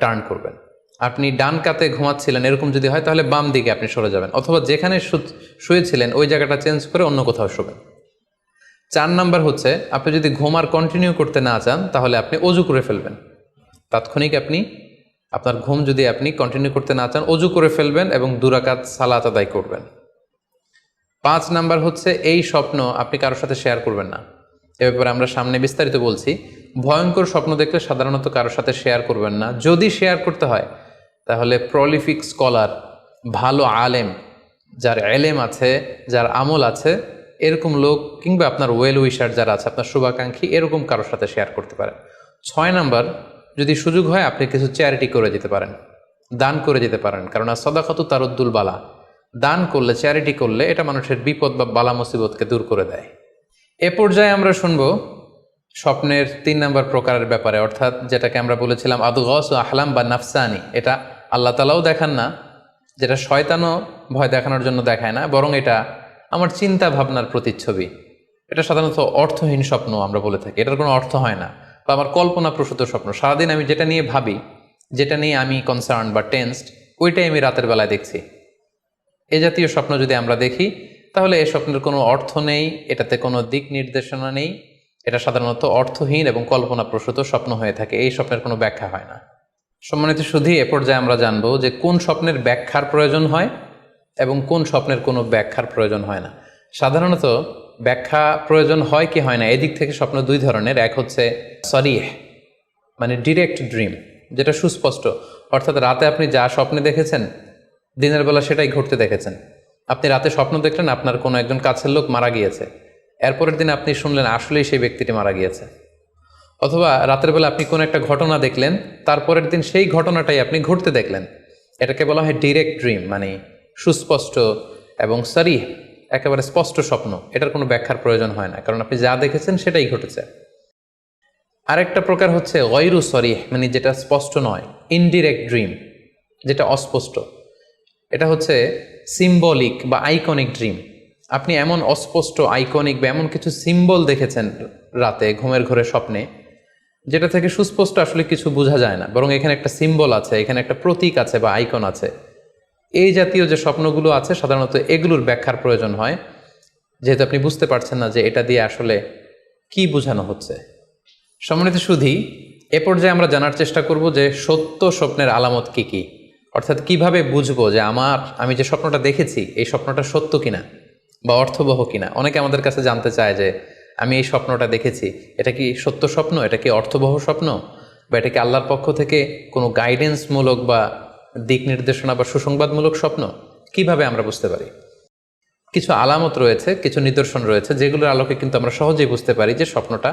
টার্ন করবেন। আপনি ডান কাতে ঘুমাচ্ছিলেন এরকম যদি হয়, তাহলে বাম দিকে আপনি সরে যাবেন, অথবা যেখানে শুয়েছিলেন ওই জায়গাটা চেঞ্জ করে অন্য কোথাও শোবেন। 4 নম্বর হচ্ছে আপনি যদি ঘুম আর কন্টিনিউ করতে না চান, তাহলে আপনি অজু করে ফেলবেন। তাৎক্ষণিক আপনি আপনার ঘুম যদি আপনি কন্টিনিউ করতে না চান, অজু করে ফেলবেন এবং 2 রাকাত সালাত আদায় করবেন। 5 নাম্বার হচ্ছে এই স্বপ্ন আপনি কারোর সাথে শেয়ার করবেন না। এ ব্যাপারে আমরা সামনে বিস্তারিত বলছি। ভয়ঙ্কর স্বপ্ন দেখলে সাধারণত কারোর সাথে শেয়ার করবেন না। যদি শেয়ার করতে হয়, তাহলে প্রলিফিক স্কলার, ভালো আলেম, যার এলেম আছে, যার আমল আছে, এরকম লোক, কিংবা আপনার ওয়েল উইশার যারা আছে, আপনার শুভাকাঙ্ক্ষী, এরকম কারোর সাথে শেয়ার করতে পারেন। 6 নাম্বার, যদি সুযোগ হয় আপনি কিছু চ্যারিটি করে যেতে পারেন, দান করে যেতে পারেন, কারণ সাদাকাতু তারুদ্দুল বালা, দান করলে, চ্যারিটি করলে এটা মানুষের বিপদ বা বালা মুসিবতকে দূর করে দেয়। এ পর্যায়ে আমরা শুনব স্বপ্নের 3 নম্বর প্রকারের ব্যাপারে, অর্থাৎ যেটাকে আমরা বলেছিলাম আদগাস ও আহলাম বা নাফসানি। এটা আল্লাহ তাআলাও দেখান না, যেটা শয়তানও ভয় দেখানোর জন্য দেখায় না, বরং এটা আমার চিন্তা ভাবনার প্রতিচ্ছবি। এটা সাধারণত অর্থহীন স্বপ্ন আমরা বলে থাকি, এটার কোনো অর্থ হয় না, বা আমার কল্পনাপ্রসূত স্বপ্ন। সারাদিন আমি যেটা নিয়ে ভাবি, যেটা নিয়ে আমি কনসার্ন বা টেন্সড, ওইটাই আমি রাতের বেলায় দেখছি। এ জাতীয় স্বপ্ন যদি আমরা দেখি, তাহলে এই স্বপ্নের কোনো অর্থ নেই, এটাতে কোনো দিক নির্দেশনা নেই, এটা সাধারণত অর্থহীন এবং কল্পনাপ্রসূত স্বপ্ন হয়ে থাকে। এই স্বপ্নের কোনো ব্যাখ্যা হয় না। সম্মানিত সুধী, এ পর্যায়ে আমরা জানবো যে কোন স্বপ্নের ব্যাখ্যার প্রয়োজন হয় এবং কোন স্বপ্নের কোনো ব্যাখ্যার প্রয়োজন হয় না। সাধারণত ব্যাখ্যা প্রয়োজন হয় কি হয় না, এদিক থেকে স্বপ্ন 2 ধরনের। এক হচ্ছে সরিহ, মানে ডিরেক্ট ড্রিম, যেটা সুস্পষ্ট, অর্থাৎ রাতে আপনি যা স্বপ্নে দেখেছেন দিনের বেলা সেটাই ঘটতে দেখেছেন। আপনি রাতে স্বপ্ন দেখলেন আপনার কোনো একজন কাছের লোক মারা গিয়েছে, এরপরের দিন আপনি শুনলেন আসলেই সেই ব্যক্তিটি মারা গিয়েছে। অথবা রাতের বেলা আপনি কোনো একটা ঘটনা দেখলেন, তারপরের দিন সেই ঘটনাটাই আপনি ঘটতে দেখলেন। এটাকে বলা হয় ডিরেক্ট ড্রিম, মানে সুস্পষ্ট এবং সারিহ, একেবারে স্পষ্ট স্বপ্ন, এটার কোনো ব্যাখ্যার প্রয়োজন হয় না, কারণ আপনি যা দেখেছেন সেটাই ঘটেছে। আরেকটা প্রকার হচ্ছে গয়রু সরিহ, মানে যেটা স্পষ্ট নয়, ইনডিরেক্ট ড্রিম, যেটা অস্পষ্ট। এটা হচ্ছে সিম্বলিক বা আইকনিক ড্রিম। আপনি এমন অস্পষ্ট আইকনিক বা এমন কিছু সিম্বল দেখেছেন রাতে ঘুমের ঘোরে স্বপ্নে, যেটা থেকে সুস্পষ্ট আসলে কিছু বোঝা যায় না, বরং এখানে একটা সিম্বল আছে, এখানে একটা প্রতীক আছে বা আইকন আছে। এই জাতীয় যে স্বপ্নগুলো আছে সাধারণত এগুলোর ব্যাখ্যার প্রয়োজন হয়, যেহেতু আপনি বুঝতে পারছেন না যে এটা দিয়ে আসলে কি বোঝানো হচ্ছে। সম্মানিত সুধী, এ পর্যায়ে আমরা জানার চেষ্টা করব যে সত্য স্বপ্নের আলামত কি কি, অর্থাৎ কিভাবে বুঝবো যে আমি যে স্বপ্নটা দেখেছি এই স্বপ্নটা সত্য কিনা বা অর্থবহ কিনা। অনেকে আমাদের কাছে জানতে চায় যে আমি এই স্বপ্নটা দেখেছি, এটা কি সত্য স্বপ্ন, এটা কি অর্থবহ স্বপ্ন, বা এটা কি আল্লাহর পক্ষ থেকে কোনো গাইডেন্সমূলক বা দিক নির্দেশনা বা সুসংবাদমূলক স্বপ্ন, কিভাবে আমরা বুঝতে পারি? কিছু আলামত রয়েছে, কিছু নিদর্শন রয়েছে, যেগুলোর আলোকে কিন্তু আমরা সহজেই বুঝতে পারি যে স্বপ্নটা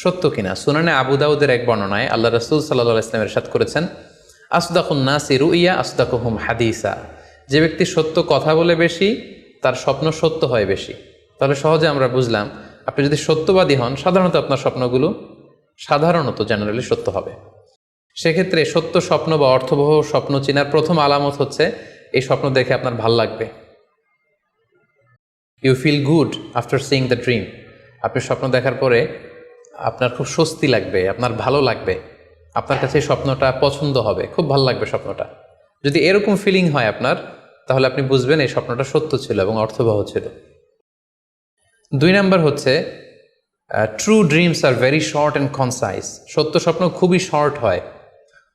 সত্য কিনা। সুনানে আবু দাউদের এক বর্ণনায় আল্লাহ রাসূল সাল্লাল্লাহু আলাইহি ওয়াসাল্লাম ইরশাদ করেছেন, আসদাকুন নাসি রুইয়া আসদাকুহুম হাদিসা। যে ব্যক্তি সত্য কথা বলে বেশি, তার স্বপ্ন সত্য হয় বেশি। তাহলে সহজে আমরা বুঝলাম, আপনি যদি সত্যবাদী হন, সাধারণত আপনার স্বপ্নগুলো জেনারেলি সত্য হবে। সেক্ষেত্রে সত্য স্বপ্ন বা অর্থবহ স্বপ্ন চেনার প্রথম আলামত হচ্ছে এই স্বপ্ন দেখে আপনার ভাল লাগবে। You feel good after seeing the dream. আপনি স্বপ্ন দেখার পরে আপনার খুব স্বস্তি লাগবে, আপনার ভালো লাগবে, আপনার কাছে এই স্বপ্নটা পছন্দ হবে, খুব ভালো লাগবে স্বপ্নটা। যদি এরকম ফিলিং হয় আপনার, তাহলে আপনি বুঝবেন এই স্বপ্নটা সত্য ছিল এবং অর্থবহ ছিল। 2 নাম্বার হচ্ছে true dreams are very short and concise. সত্য স্বপ্ন খুবই শর্ট হয়,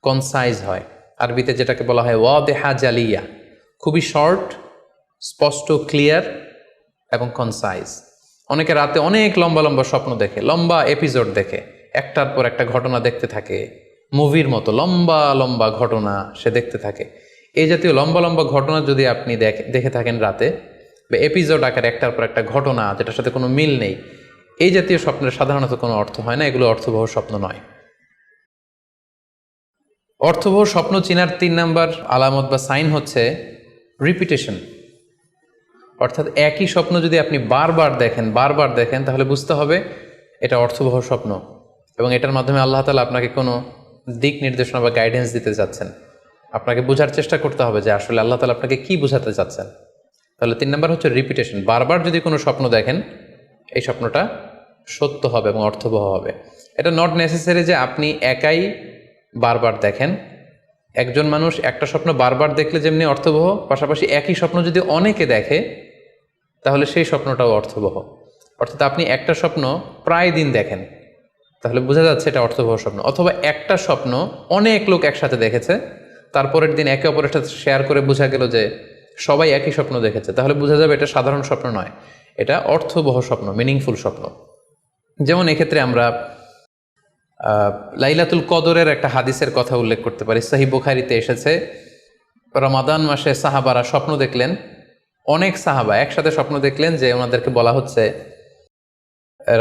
কনসাইজ হয়। আরবিতে যেটাকে বলা হয় ওয়াদেহা জালিয়া, খুবই শর্ট, স্পষ্ট, ক্লিয়ার এবং কনসাইজ। অনেকে রাতে অনেক লম্বা লম্বা স্বপ্ন দেখে, লম্বা এপিসোড দেখে, একটার পর একটা ঘটনা দেখতে থাকে, মুভির মতো লম্বা লম্বা ঘটনা সে দেখতে থাকে। এই জাতীয় লম্বা লম্বা ঘটনা যদি আপনি দেখে থাকেন রাতে, বা এপিসোড আকারে একটার পর একটা ঘটনা যেটার সাথে কোনো মিল নেই, এই জাতীয় স্বপ্নের সাধারণত কোনো অর্থ হয় না, এগুলো অর্থবহ স্বপ্ন নয়। অর্থবহ স্বপ্ন চেনার 3 নাম্বার আলামত বা সাইন হচ্ছে রিপিটেশন। অর্থাৎ একই স্বপ্ন যদি আপনি বারবার দেখেন তাহলে বুঝতে হবে এটা অর্থবহ স্বপ্ন, এবং এটার মাধ্যমে আল্লাহ তাআলা আপনাকে কোনো দিক নির্দেশনা বা গাইডেন্স দিতে যাচ্ছেন। আপনাকে বোঝার চেষ্টা করতে হবে যে আসলে আল্লাহ তাআলা আপনাকে কি বোঝাতে চাচ্ছেন। তাহলে 3 নাম্বার হচ্ছে রিপিটেশন। বারবার যদি কোনো স্বপ্ন দেখেন, এই স্বপ্নটা সত্য হবে এবং অর্থবহ হবে। এটা নট নেসেসারি যে আপনি একাই বারবার দেখেন। একজন মানুষ একটা স্বপ্ন বারবার দেখলে যেমনি অর্থবহ, পাশাপাশি একই স্বপ্ন যদি অনেকে দেখে তাহলে সেই স্বপ্নটাও অর্থবহ। অর্থাৎ আপনি একটা স্বপ্ন প্রায় দিন দেখেন, তাহলে বোঝা যাচ্ছে এটা অর্থবহ স্বপ্ন। অথবা একটা স্বপ্ন অনেক লোক একসাথে দেখেছে, তারপরের দিন একে অপরের সাথে শেয়ার করে বোঝা গেল যে সবাই একই স্বপ্ন দেখেছে, তাহলে বোঝা যাবে এটা সাধারণ স্বপ্ন নয়, এটা অর্থবহ স্বপ্ন, মিনিংফুল স্বপ্ন। যেমন এক্ষেত্রে আমরা লাইলাতুল কদরের একটা হাদিসের কথা উল্লেখ করতে পারি। সহিহ বুখারীতে এসেছে, রমাদান মাসে সাহাবারা স্বপ্ন দেখলেন, অনেক সাহাবা একসাথে স্বপ্ন দেখলেন যে ওনাদেরকে বলা হচ্ছে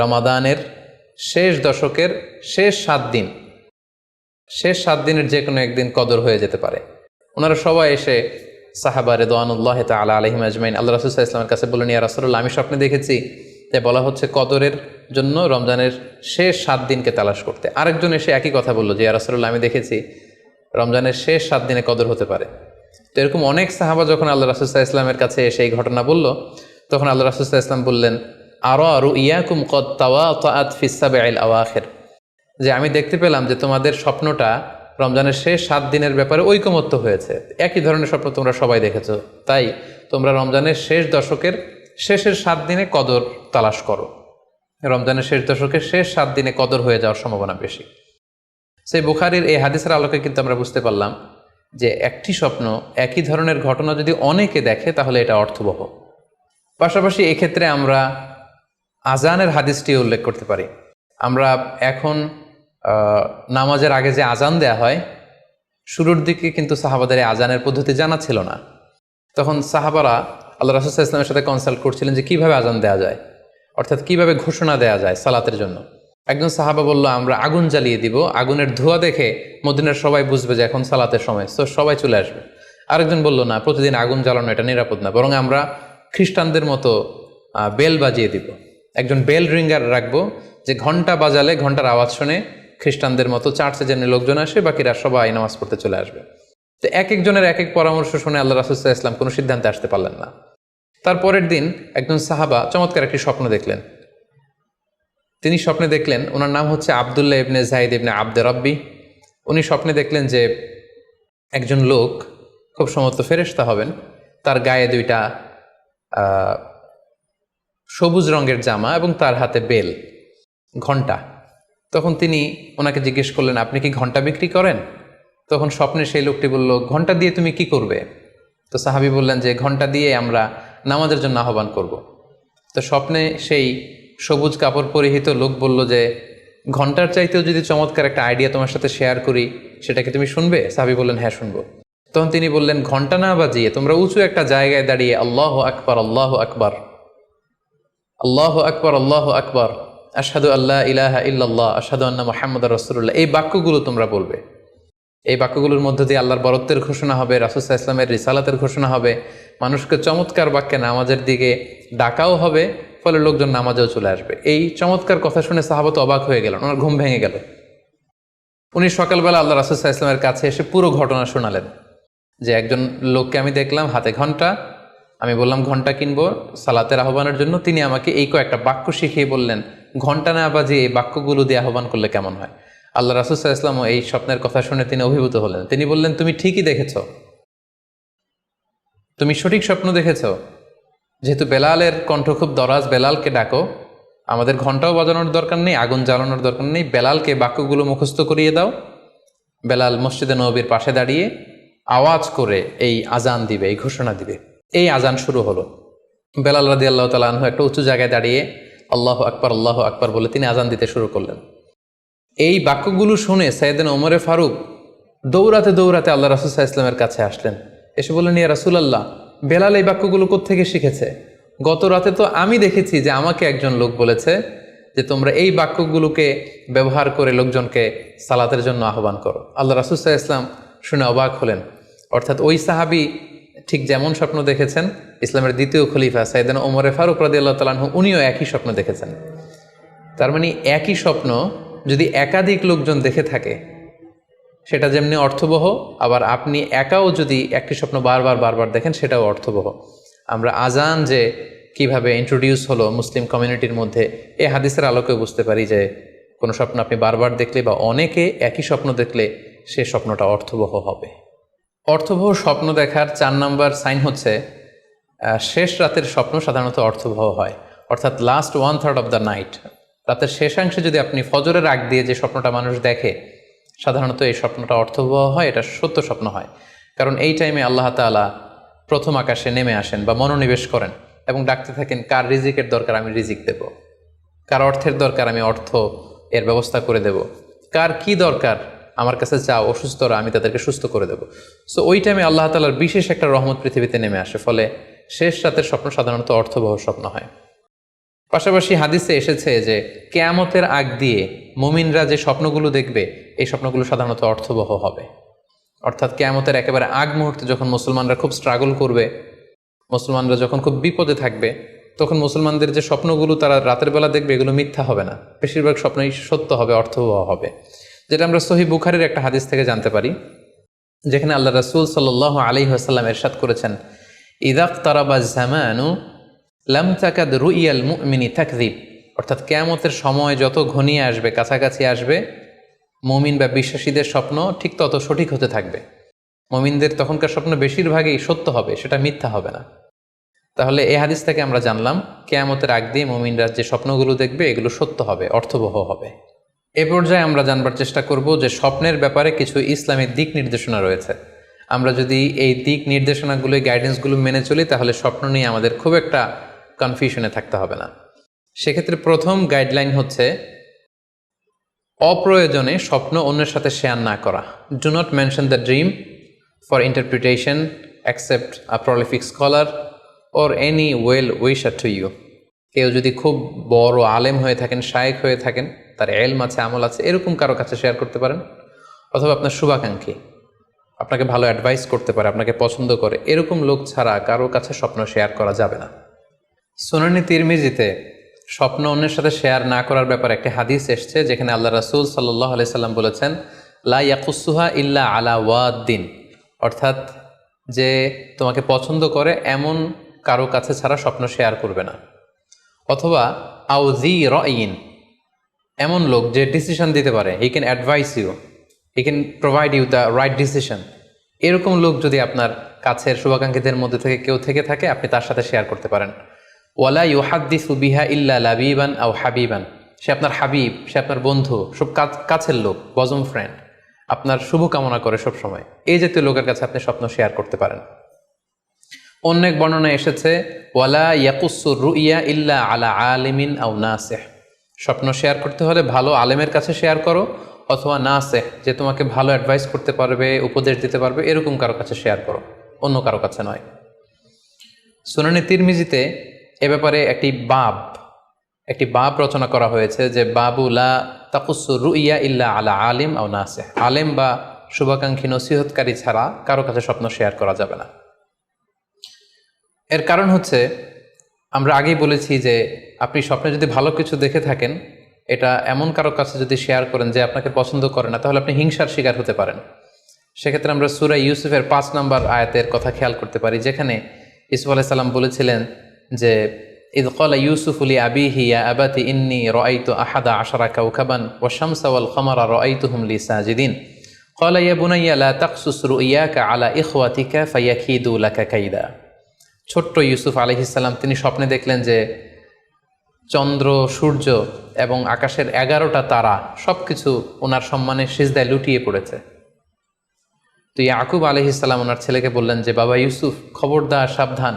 রমাদানের শেষ দশকের শেষ 7 দিনের যে কোনো একদিন কদর হয়ে যেতে পারে। ওনারা সবাই এসে সাহাবা রিদওয়ানুল্লাহ তাআলা আলাইহিম আজমাইন আল্লাহ রাসূল সাল্লাল্লাহু আলাইহি ওয়াসাল্লামের কাছে বললেন, ইয়া রাসূলুল্লাহ, আমি স্বপ্নে দেখেছি যে বলা হচ্ছে কদরের জন্য রমজানের শেষ 7 দিনকে তালাশ করতে। আরেকজন এসে একই কথা বললো যে ইয়া রাসূলুল্লাহ, আমি দেখেছি রমজানের শেষ 7 দিনে কদর হতে পারে। তো এরকম অনেক সাহাবা যখন আল্লাহ রাসূল সাল্লাল্লাহু আলাইহি ওয়াসাল্লামের কাছে এসে এই ঘটনা বলল, তখন আল্লাহ রাসূল সাল্লাল্লাহু আলাইহি ওয়াসাল্লাম বললেন, আরা রুইয়াকুম কদ তাওয়াতাআত ফিস সাবঈল আওয়াখির, যে আমি দেখতে পেলাম যে তোমাদের স্বপ্নটা রমজানের শেষ 7 দিনের ব্যাপারে ঐকমত্য হয়েছে, একই ধরনের স্বপ্ন তোমরা সবাই দেখেছো, তাই তোমরা রমজানের শেষ দশকের শেষের 7 দিনে কদর তালাশ করো। রমজানের শেষ দশকের শেষ 7 দিনে কদর হয়ে যাওয়ার সম্ভাবনা বেশি। সেই বুখারীর এই হাদিসের আলোকে কিন্তু আমরা বুঝতে পারলাম যে একটি স্বপ্ন, একই ধরনের ঘটনা যদি অনেকে দেখে তাহলে এটা অর্থবহ। পাশাপাশি এক্ষেত্রে আমরা আজানের হাদিসটি উল্লেখ করতে পারি। আমরা এখন নামাজের আগে যে আজান দেয়া হয়, শুরুর দিকে কিন্তু সাহাবাদের আজানের পদ্ধতি জানা ছিল না। তখন সাহাবারা আল্লাহ রাসূল সাল্লাল্লাহু আলাইহি ওয়াসাল্লামের সাথে কনসাল্ট করছিলেন যে কিভাবে আজান দেওয়া যায়, অর্থাৎ কিভাবে ঘোষণা দেওয়া যায় সালাতের জন্য। একজন সাহাবা বলল, আমরা আগুন জ্বালিয়ে দিব, আগুনের ধোঁয়া দেখে মদিনার সবাই বুঝবে যে এখন সালাতের সময়, তো সবাই চলে আসবে। আরেকজন বলল, না, প্রতিদিন আগুন জ্বালানো এটা নিরাপদ না, বরং আমরা খ্রিস্টানদের মতো বেল বাজিয়ে দিব, একজন বেল রিঙ্গার রাখবো, যে ঘন্টা বাজালে ঘন্টার আওয়াজ শুনে খ্রিস্টানদের মতো চার্চে যেন লোকজন আসে, বাকিরা সবাই নামাজ পড়তে চলে আসবে। তো এক একজনের এক এক পরামর্শ শুনে আল্লাহ রাসূল সাল্লাল্লাহু আলাইহি ওয়াসাল্লাম কোনো সিদ্ধান্তে আসতে পারলেন না। তারপরের দিন একজন সাহাবা চমৎকার একটি স্বপ্ন দেখলেন। তিনি স্বপ্নে দেখলেন, ওনার নাম হচ্ছে আবদুল্লাহ ইবনে যায়েদ ইবনে আবদে রব্বি। উনি স্বপ্নে দেখলেন যে একজন লোক, খুব সম্ভবত ফেরেশতা হবেন, তার গায়ে দুইটা সবুজ রঙের জামা এবং তার হাতে বেল, ঘন্টা। তখন তিনি ওনাকে জিজ্ঞেস করলেন, আপনি কি ঘন্টা বিক্রি করেন? তখন স্বপ্নে সেই লোকটি বলল, ঘন্টা দিয়ে তুমি কি করবে? তো সাহাবী বললেন যে ঘন্টা দিয়ে আমরা নামাজের জন্য আহ্বান করব। তো স্বপ্নে সেই সবুজ কাপড় পরিহিত লোক বলল যে ঘন্টার চাইতেও যদি চমৎকার একটা আইডিয়া তোমার সাথে শেয়ার করি, সেটাকে তুমি শুনবে? সাহাবী বললেন, হ্যাঁ শুনবো। তখন তিনি বললেন, ঘন্টা না বাজিয়ে তোমরা উঁচু একটা জায়গায় দাঁড়িয়ে আল্লাহু আকবার, আল্লাহু আকবার, আল্লাহু আকবার, আল্লাহু আকবার, আশহাদু আল্লা ইলাহা ইল্লাল্লাহ, আশহাদু আন্না মুহাম্মাদুর রাসূলুল্লাহ, এই বাক্যগুলো তোমরা বলবে। এই বাক্যগুলোর মধ্য দিয়ে আল্লাহর বরত্বের ঘোষণা হবে, রাসূল সাল্লাল্লাহু আলাইহি ওয়াসাল্লামের রিসালাতের ঘোষণা হবে, মানুষকে চমৎকার বাক্যে নামাজের দিকে ডাকাও হবে, ফলে লোকজন নামাজেও চলে আসবে। এই চমৎকার কথা শুনে সাহাবা তো অবাক হয়ে গেলেন, ওনার ঘুম ভেঙে গেল। উনি সকালবেলা আল্লাহ রাসূল সাল্লাল্লাহু আলাইহি ওয়াসাল্লামের কাছে এসে পুরো ঘটনা শোনালেন যে একজন লোককে আমি দেখলাম হাতে ঘন্টা, আমি বললাম ঘন্টা কিনবো সালাতের আহ্বানের জন্য, তিনি আমাকে এই কয়েকটা বাক্য শিখিয়ে বললেন ঘন্টা না বাজিয়ে এই বাক্যগুলো দিয়ে আহ্বান করলে কেমন হয়। আল্লাহ রাসূল সাল্লাল্লাহু আলাইহি ওয়াসাল্লাম এই স্বপ্নের কথা শুনে তিনি অভিভূত হলেন। তিনি বললেন, তুমি ঠিকই দেখেছ, তুমি সঠিক স্বপ্ন দেখেছ। যেহেতু বেলালের কণ্ঠ খুব দরাজ, বেলালকে ডাকো, আমাদের ঘন্টাও বাজানোর দরকার নেই, আগুন জ্বালানোর দরকার নেই, বেলালকে বাক্যগুলো মুখস্থ করিয়ে দাও। বেলাল মসজিদে নববীর পাশে দাঁড়িয়ে আওয়াজ করে এই আজান দিবে, এই ঘোষণা দিবে। এই আজান শুরু হলো। বেলাল রাদিয়াল্লাহু তাআলা আনহু একটা উঁচু জায়গায় দাঁড়িয়ে আল্লাহু আকবার, আল্লাহু আকবার বলে তিনি আজান দিতে শুরু করলেন। এই বাক্যগুলো শুনে সাইয়েদনা ওমরে ফারুক দৌড়াতে দৌড়াতে আল্লাহ রাসূল সাল্লাল্লাহু আলাইহি ওয়াসাল্লামের কাছে আসলেন। এসে বললেন, ইয়া রাসূলুল্লাহ, বেলাল এই বাক্যগুলো কোত্থেকে শিখেছে? গত রাতে তো আমি দেখেছি যে আমাকে একজন লোক বলেছে যে তোমরা এই বাক্যগুলোকে ব্যবহার করে লোকজনকে সালাতের জন্য আহ্বান করো। আল্লাহ রাসূল সাল্লাল্লাহু আলাইহি ওয়াসাল্লাম শুনে অবাক হলেন। অর্থাৎ ওই সাহাবী ঠিক যেমন স্বপ্ন দেখেছেন, ইসলামের দ্বিতীয় খলিফা সাইয়েদনা ওমরে ফারুক রাদিয়াল্লাহু তাআলা আনহু উনিও একই স্বপ্ন দেখেছেন। তার মানে একই স্বপ্ন যদি একাধিক লোকজন দেখে থাকে, সেটা যেমনি অর্থবহ, আবার আপনি একাও যদি একটি স্বপ্ন বারবার বারবার দেখেন, সেটাও অর্থবহ। আমরা আজান যে কিভাবে ইন্ট্রোডিউস হলো মুসলিম কমিউনিটির মধ্যে, এই হাদিসের আলোকে বুঝতে পারি যে কোনো স্বপ্ন আপনি বারবার দেখলে বা অনেকে একই স্বপ্ন দেখলে সে স্বপ্নটা অর্থবহ হবে। অর্থবহ স্বপ্ন দেখার 4 নম্বর সাইন হচ্ছে শেষ রাতের স্বপ্ন সাধারণত অর্থবহ হয়। অর্থাৎ লাস্ট 1/3 অফ দ্য নাইট, রাতের শেষাংশে যদি আপনি ফজরের আগ দিয়ে যে স্বপ্নটা মানুষ দেখে, সাধারণত এই স্বপ্নটা অর্থবহ হয়, এটা সত্য স্বপ্ন হয়। কারণ এই টাইমে আল্লাহ তাআলা প্রথম আকাশে নেমে আসেন বা মনোনিবেশ করেন এবং ডাকতে থাকেন, কার রিজিকের দরকার আমি রিজিক দেব, কার অর্থের দরকার আমি অর্থ এর ব্যবস্থা করে দেব, কার কি দরকার আমার কাছে চাও, অসুস্থরা আমি তাদেরকে সুস্থ করে দেব। সো ওই টাইমে আল্লাহ তাআলার বিশেষ একটা রহমত পৃথিবীতে নেমে আসে, ফলে শেষ রাতের স্বপ্ন সাধারণত অর্থবহ স্বপ্ন হয়। পাশাপাশি হাদিসে এসেছে যে কিয়ামতের আগ দিয়ে মুমিনরা যে স্বপ্নগুলো দেখবে, এই স্বপ্নগুলো সাধারণত অর্থবহ হবে। অর্থাৎ কিয়ামতের একেবারে আগ মুহূর্তে যখন মুসলমানরা খুব স্ট্রাগল করবে, মুসলমানরা যখন খুব বিপদে থাকবে, তখন মুসলমানদের যে স্বপ্নগুলো তারা রাতের বেলা দেখবে, এগুলো মিথ্যা হবে না, বেশিরভাগ স্বপ্নই সত্য হবে, অর্থবহ হবে। যেটা আমরা সহিহ বুখারীর একটা হাদিস থেকে জানতে পারি, যেখানে আল্লাহ রাসূল সাল্লাল্লাহু আলাইহি ওয়াসাল্লাম ইরশাদ করেছেন, ইযাকতারাবা যামানু লাম তাকাদ রুইয়াল মুমিনি তাকযিব। অর্থাৎ কিয়ামতের সময় যত ঘনিয়ে আসবে, কাছাকাছি আসবে, মুমিন বা বিশ্বাসীদের স্বপ্ন ঠিক তত সঠিক হতে থাকবে। মুমিনদের তখনকার স্বপ্ন বেশিরভাগই সত্য হবে, সেটা মিথ্যা হবে না। তাহলে এই হাদিস থেকে আমরা জানলাম কিয়ামতের আগ দিয়ে মুমিনরা যে স্বপ্নগুলো দেখবে, এগুলো সত্য হবে, অর্থবহ হবে। এ পর্যায়ে আমরা জানবার চেষ্টা করব যে স্বপ্নের ব্যাপারে কিছু ইসলামিক দিক নির্দেশনা রয়েছে। আমরা যদি এই দিক নির্দেশনাগুলো, গাইডেন্সগুলো মেনে চলি, তাহলে স্বপ্ন নিয়ে আমাদের খুব একটা কনফিউশনে থাকতে হবে না। সেক্ষেত্রে প্রথম গাইডলাইন হচ্ছে অপ্রয়োজনে স্বপ্ন অন্যের সাথে শেয়ার না করা। Do not mention the dream for interpretation except a prolific scholar or any well wisher to you. কেউ যদি খুব বড় আলেম হয়ে থাকেন, শায়েখ হয়ে থাকেন, তার এলম আছে, আমল আছে, এরকম কারো কাছে শেয়ার করতে পারেন। অথবা আপনার শুভাকাঙ্ক্ষী আপনাকে ভালো অ্যাডভাইস করতে পারে, আপনাকে পছন্দ করে, এরকম লোক ছাড়া কারো কাছে স্বপ্ন শেয়ার করা যাবে না। সুনানি তিরমিজিতে স্বপ্ন অন্যের সাথে শেয়ার না করার ব্যাপারে একটি হাদিস এসছে, যেখানে আল্লাহ রাসূল সাল্লাল্লাহু আলাইহি সাল্লাম বলেছেন, লা ইয়াকুসুহা ইল্লা আলা ওয়াদ্দিন, অর্থাৎ যে তোমাকে পছন্দ করে এমন কারো কাছে ছাড়া স্বপ্ন শেয়ার করবে না। অথবা আউজি রইন, এমন লোক যে ডিসিশন দিতে পারে, he can advise you, he can provide you the right decision, এরকম লোক যদি আপনার কাছের শুভাকাঙ্ক্ষীদের মধ্যে থেকে কেউ থেকে থাকে, আপনি তার সাথে শেয়ার করতে পারেন। ওয়ালা ইউহাদ্দিসু বিহা ইল্লা লাবিবান আও হাবিবান, সে আপনার হাবিব, সে আপনার বন্ধু, সব কাছের লোক, বজম ফ্রেন্ড, আপনার শুভ কামনা করে সব সময়, এই জাতীয় লোকের কাছে আপনি স্বপ্ন শেয়ার করতে পারেন। অন্য এক বর্ণনায় এসেছে, ওয়ালা ইয়াকুসুর রুইয়া ইল্লা আলা আলিমিন আও নাসিহ, স্বপ্ন শেয়ার করতে হলে ভালো আলেমের কাছে শেয়ার করো, অথবা নাসিহ, যে তোমাকে ভালো অ্যাডভাইস করতে পারবে, উপদেশ দিতে পারবে, এরকম কারো কাছে শেয়ার করো, অন্য কারো কাছে নয়। সুনানি তিরমিজিতে এ ব্যাপারে একটি বাব রচনা করা হয়েছে, যে বাবু লা তাকুসুর রুইয়া ইল্লা আলা আলিম আও নাসিহ, আলেম বা শুভাকাঙ্ক্ষী নসিহতকারী ছাড়া কারো কাছে স্বপ্ন শেয়ার করা যাবে না। এর কারণ হচ্ছে, আমরা আগেই বলেছি যে আপনি স্বপ্নে যদি ভালো কিছু দেখে থাকেন, এটা এমন কারো কাছে যদি শেয়ার করেন যে আপনাকে পছন্দ করে না, তাহলে আপনি হিংসার শিকার হতে পারেন। সেক্ষেত্রে আমরা সূরা ইউসুফের 5 নম্বর আয়াতের কথা খেয়াল করতে পারি, যেখানে ইউসুফ আলাইহিস সালাম বলেছিলেন যে, ইয ক্বালা ইউসুফু লি আবিহি ইয়া আবাতি ইন্নী রাআইতু আহাদা আশারা কাওকাবান ওয়াশ শামসা ওয়াল কমারা রাআইতুহুম লি সাজিদিন ক্বালা ইয়া বুনাইয়া লা তাকসুস রুইয়াকা আলা ইখওয়াতিকা ফায়াকিদু লাকা কাইদা। ছোট্ট ইউসুফ আলাইহিস সালাম তিনি স্বপ্নে দেখলেন যে চন্দ্র, সূর্য এবং আকাশের 11টা তারা সব কিছু ওনার সম্মানে সিজদায় লুটিয়ে পড়েছে। তো ইয়াকুব আলাইহিস সালাম ওনার ছেলেকে বললেন যে, বাবা ইউসুফ, খবরদার, সাবধান,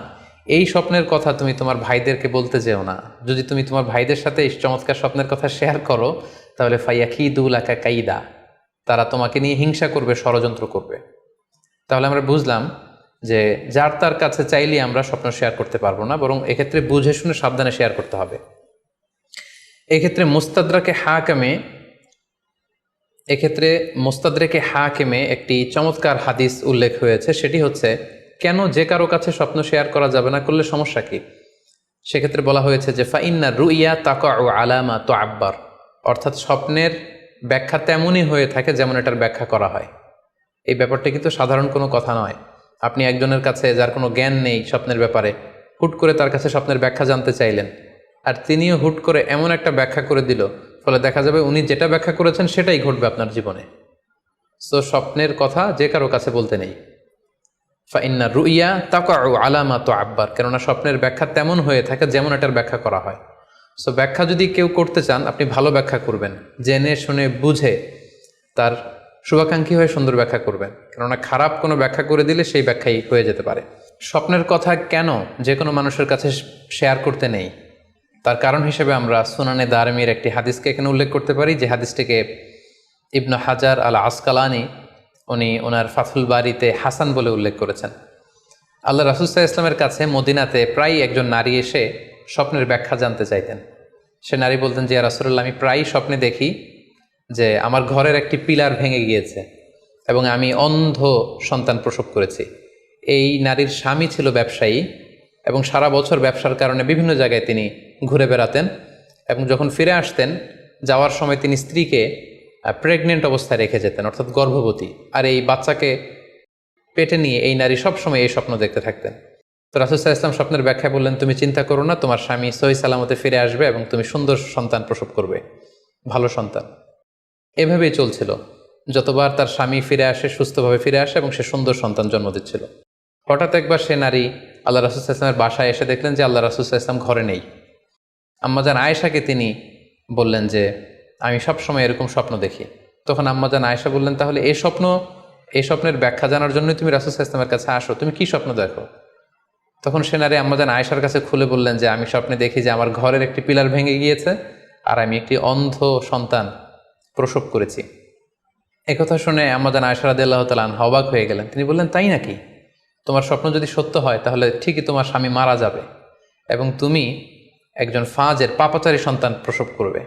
এই স্বপ্নের কথা তুমি তোমার ভাইদেরকে বলতে যেও না। যদি তুমি তোমার ভাইদের সাথে এই চমৎকার স্বপ্নের কথা শেয়ার করো, তাহলে ফায়াকিদু লাকা কাইদা, তারা তোমাকে নিয়ে হিংসা করবে, ষড়যন্ত্র করবে। তাহলে আমরা বুঝলাম যে যার তার কাছে চাইলে আমরা স্বপ্ন শেয়ার করতে পারবো না, বরং এক্ষেত্রে বুঝে শুনে সাবধানে শেয়ার করতে হবে। এক্ষেত্রে মুস্তাদরেকে হাকিমে একটি চমৎকার হাদিস উল্লেখ হয়েছে, সেটি হচ্ছে, কেন যে কারো কাছে স্বপ্ন শেয়ার করা যাবে না, করলে সমস্যা কি? সেক্ষেত্রে বলা হয়েছে যে ফাইন্না রুইয়া তাকাউ আলামা তুআব্বার, অর্থাৎ স্বপ্নের ব্যাখ্যা তেমনই হয়ে থাকে যেমন এটার ব্যাখ্যা করা হয়। এই ব্যাপারটা কিন্তু সাধারণ কোনো কথা নয়। আপনি একজনের কাছে, যার কোনো জ্ঞান নেই স্বপ্নের ব্যাপারে, হুট করে তার কাছে স্বপ্নের ব্যাখ্যা জানতে চাইলেন, আর তিনিও হুট করে এমন একটা ব্যাখ্যা করে দিল, ফলে দেখা যাবে উনি যেটা ব্যাখ্যা করেছেন সেটাই ঘটবে আপনার জীবনে। সো স্বপ্নের কথা যে কারো কাছে বলতে নেই। ফাইন্না রুইয়া তাকাউ আলামা তুআব্বার, কেননা স্বপ্নের ব্যাখ্যা তেমন হয়ে থাকে যেমন এটার ব্যাখ্যা করা হয়। সো ব্যাখ্যা যদি কেউ করতে চান, আপনি ভালো ব্যাখ্যা করবেন, জেনে শুনে বুঝে তার শুভাকাঙ্ক্ষী হয়ে সুন্দর ব্যাখ্যা করবেন, কেননা খারাপ কোনো ব্যাখ্যা করে দিলে সেই ব্যাখ্যাই হয়ে যেতে পারে। স্বপ্নের কথা কেন যে কোনো মানুষের কাছে শেয়ার করতে নেই, তার কারণ হিসেবে আমরা সুনানে দারমির একটি হাদিসকে এখানে উল্লেখ করতে পারি, যে হাদিসটিকে ইবনু হাজার আল আসকালানি উনি ওনার ফাথুল বারিতে হাসান বলে উল্লেখ করেছেন। আল্লাহ রাসূল সাল্লাল্লাহু আলাইহি ওয়াসাল্লামের কাছে মদিনাতে প্রায় একজন নারী এসে স্বপ্নের ব্যাখ্যা জানতে চাইতেন। সে নারী বলতেন যে, ইয়া রাসূলুল্লাহ, আমি প্রায়ই স্বপ্নে দেখি যে আমার ঘরের একটি পিলার ভেঙে গিয়েছে এবং আমি অন্ধ সন্তান প্রসব করেছি। এই নারীর স্বামী ছিল ব্যবসায়ী এবং সারা বছর ব্যবসার কারণে বিভিন্ন জায়গায় তিনি ঘুরে বেড়াতেন, এবং যখন ফিরে আসতেন, যাওয়ার সময় তিনি স্ত্রীকে প্রেগনেন্ট অবস্থায় রেখে যেতেন, অর্থাৎ গর্ভবতী, আর এই বাচ্চাকে পেটে নিয়ে এই নারী সবসময় এই স্বপ্ন দেখতে থাকতেন। তো রাসূল সাল্লাল্লাহু আলাইহি ওয়াসাল্লাম স্বপ্নের ব্যাখ্যা বললেন, তুমি চিন্তা করো না, তোমার স্বামী সহি সালামতে ফিরে আসবে এবং তুমি সুন্দর সন্তান প্রসব করবে, ভালো সন্তান। এভাবেই চলছিল, যতবার তার স্বামী ফিরে আসে, সুস্থভাবে ফিরে আসে এবং সে সুন্দর সন্তান জন্ম দিচ্ছিল। হঠাৎ একবার সে নারী আল্লাহ রাসূল সাল্লাল্লাহু আলাইহি ওয়াসাল্লামের বাসায় এসে দেখলেন যে আল্লাহ রাসূল সাল্লাল্লাহু আলাইহি ওয়াসাল্লাম ঘরে নেই। আম্মাজান আয়েশাকে তিনি বললেন যে, আমি সবসময় এরকম স্বপ্ন দেখি। তখন আম্মাজান আয়েশা বললেন, তাহলে এই স্বপ্নের ব্যাখ্যা জানার জন্যই তুমি রাসূল সাল্লাল্লাহু আলাইহি ওয়াসাল্লামের কাছে আসো, তুমি কি স্বপ্ন দেখো? তখন সে নারী আম্মাজান আয়েশার কাছে খুলে বললেন যে, আমি স্বপ্নে দেখি যে আমার ঘরের একটি পিলার ভেঙে গিয়েছে আর আমি একটি অন্ধ সন্তান প্রসব করেছি। একথা শুনে আম্মাজান আয়েশা রাদিয়াল্লাহু তাআলা আনহা অবাক হয়ে গেলেন। তিনি বললেন, তাই নাকি? তোমার স্বপ্ন যদি সত্য হয়, তাহলে ঠিকই তোমার স্বামী মারা যাবে এবং তুমি একজন ফাজের পাপাচারী সন্তান প্রসব করবে।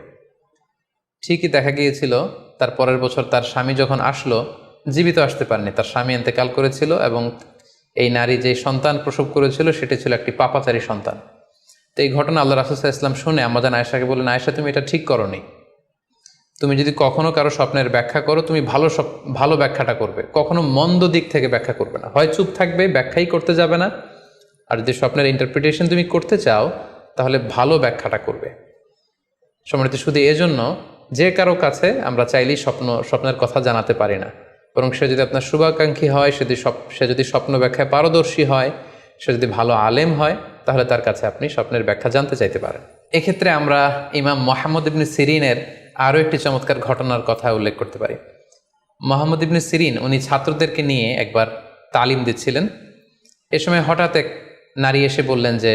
ঠিকই দেখা গিয়েছিল, তার পরের বছর তার স্বামী যখন আসলো, জীবিত আসতে পারেনি, তার স্বামী ইন্তেকাল করেছিল এবং এই নারী যে সন্তান প্রসব করেছিল সেটি ছিল একটি পাপাচারী সন্তান। তো এই ঘটনা আল্লাহ রাসূল সাল্লাল্লাহু আলাইহি ওয়াসাল্লাম শুনে আম্মাজান আয়েশাকে বললেন, আয়েশা তুমি এটা ঠিক করোনি। তুমি যদি কখনো কারো স্বপ্নের ব্যাখ্যা করো, তুমি ভালো ব্যাখ্যাটা করবে, কখনো মন্দ দিক থেকে ব্যাখ্যা করবে না। হয় চুপ থাকবে, ব্যাখ্যাই করতে যাবে না, আর যদি স্বপ্নের ইন্টারপ্রিটেশন তুমি করতে চাও তাহলে ভালো ব্যাখ্যাটা করবে। সম্মানিত শুধু এজন্য যে কারো কাছে আমরা চাইলেই স্বপ্নের কথা জানাতে পারি না, বরং সে যদি আপনার শুভাকাঙ্ক্ষী হয়, সে যদি স্বপ্ন ব্যাখ্যায় পারদর্শী হয়, সে যদি ভালো আলেম হয়, তাহলে তার কাছে আপনি স্বপ্নের ব্যাখ্যা জানতে চাইতে পারেন। এক্ষেত্রে আমরা ইমাম মুহাম্মদ ইবনে সিরিনের আরও একটি চমৎকার ঘটনার কথা উল্লেখ করতে পারি। মুহাম্মদ ইবনে সিরিন উনি ছাত্রদেরকে নিয়ে একবার তালিম দিচ্ছিলেন। এ সময় হঠাৎ এক নারী এসে বললেন যে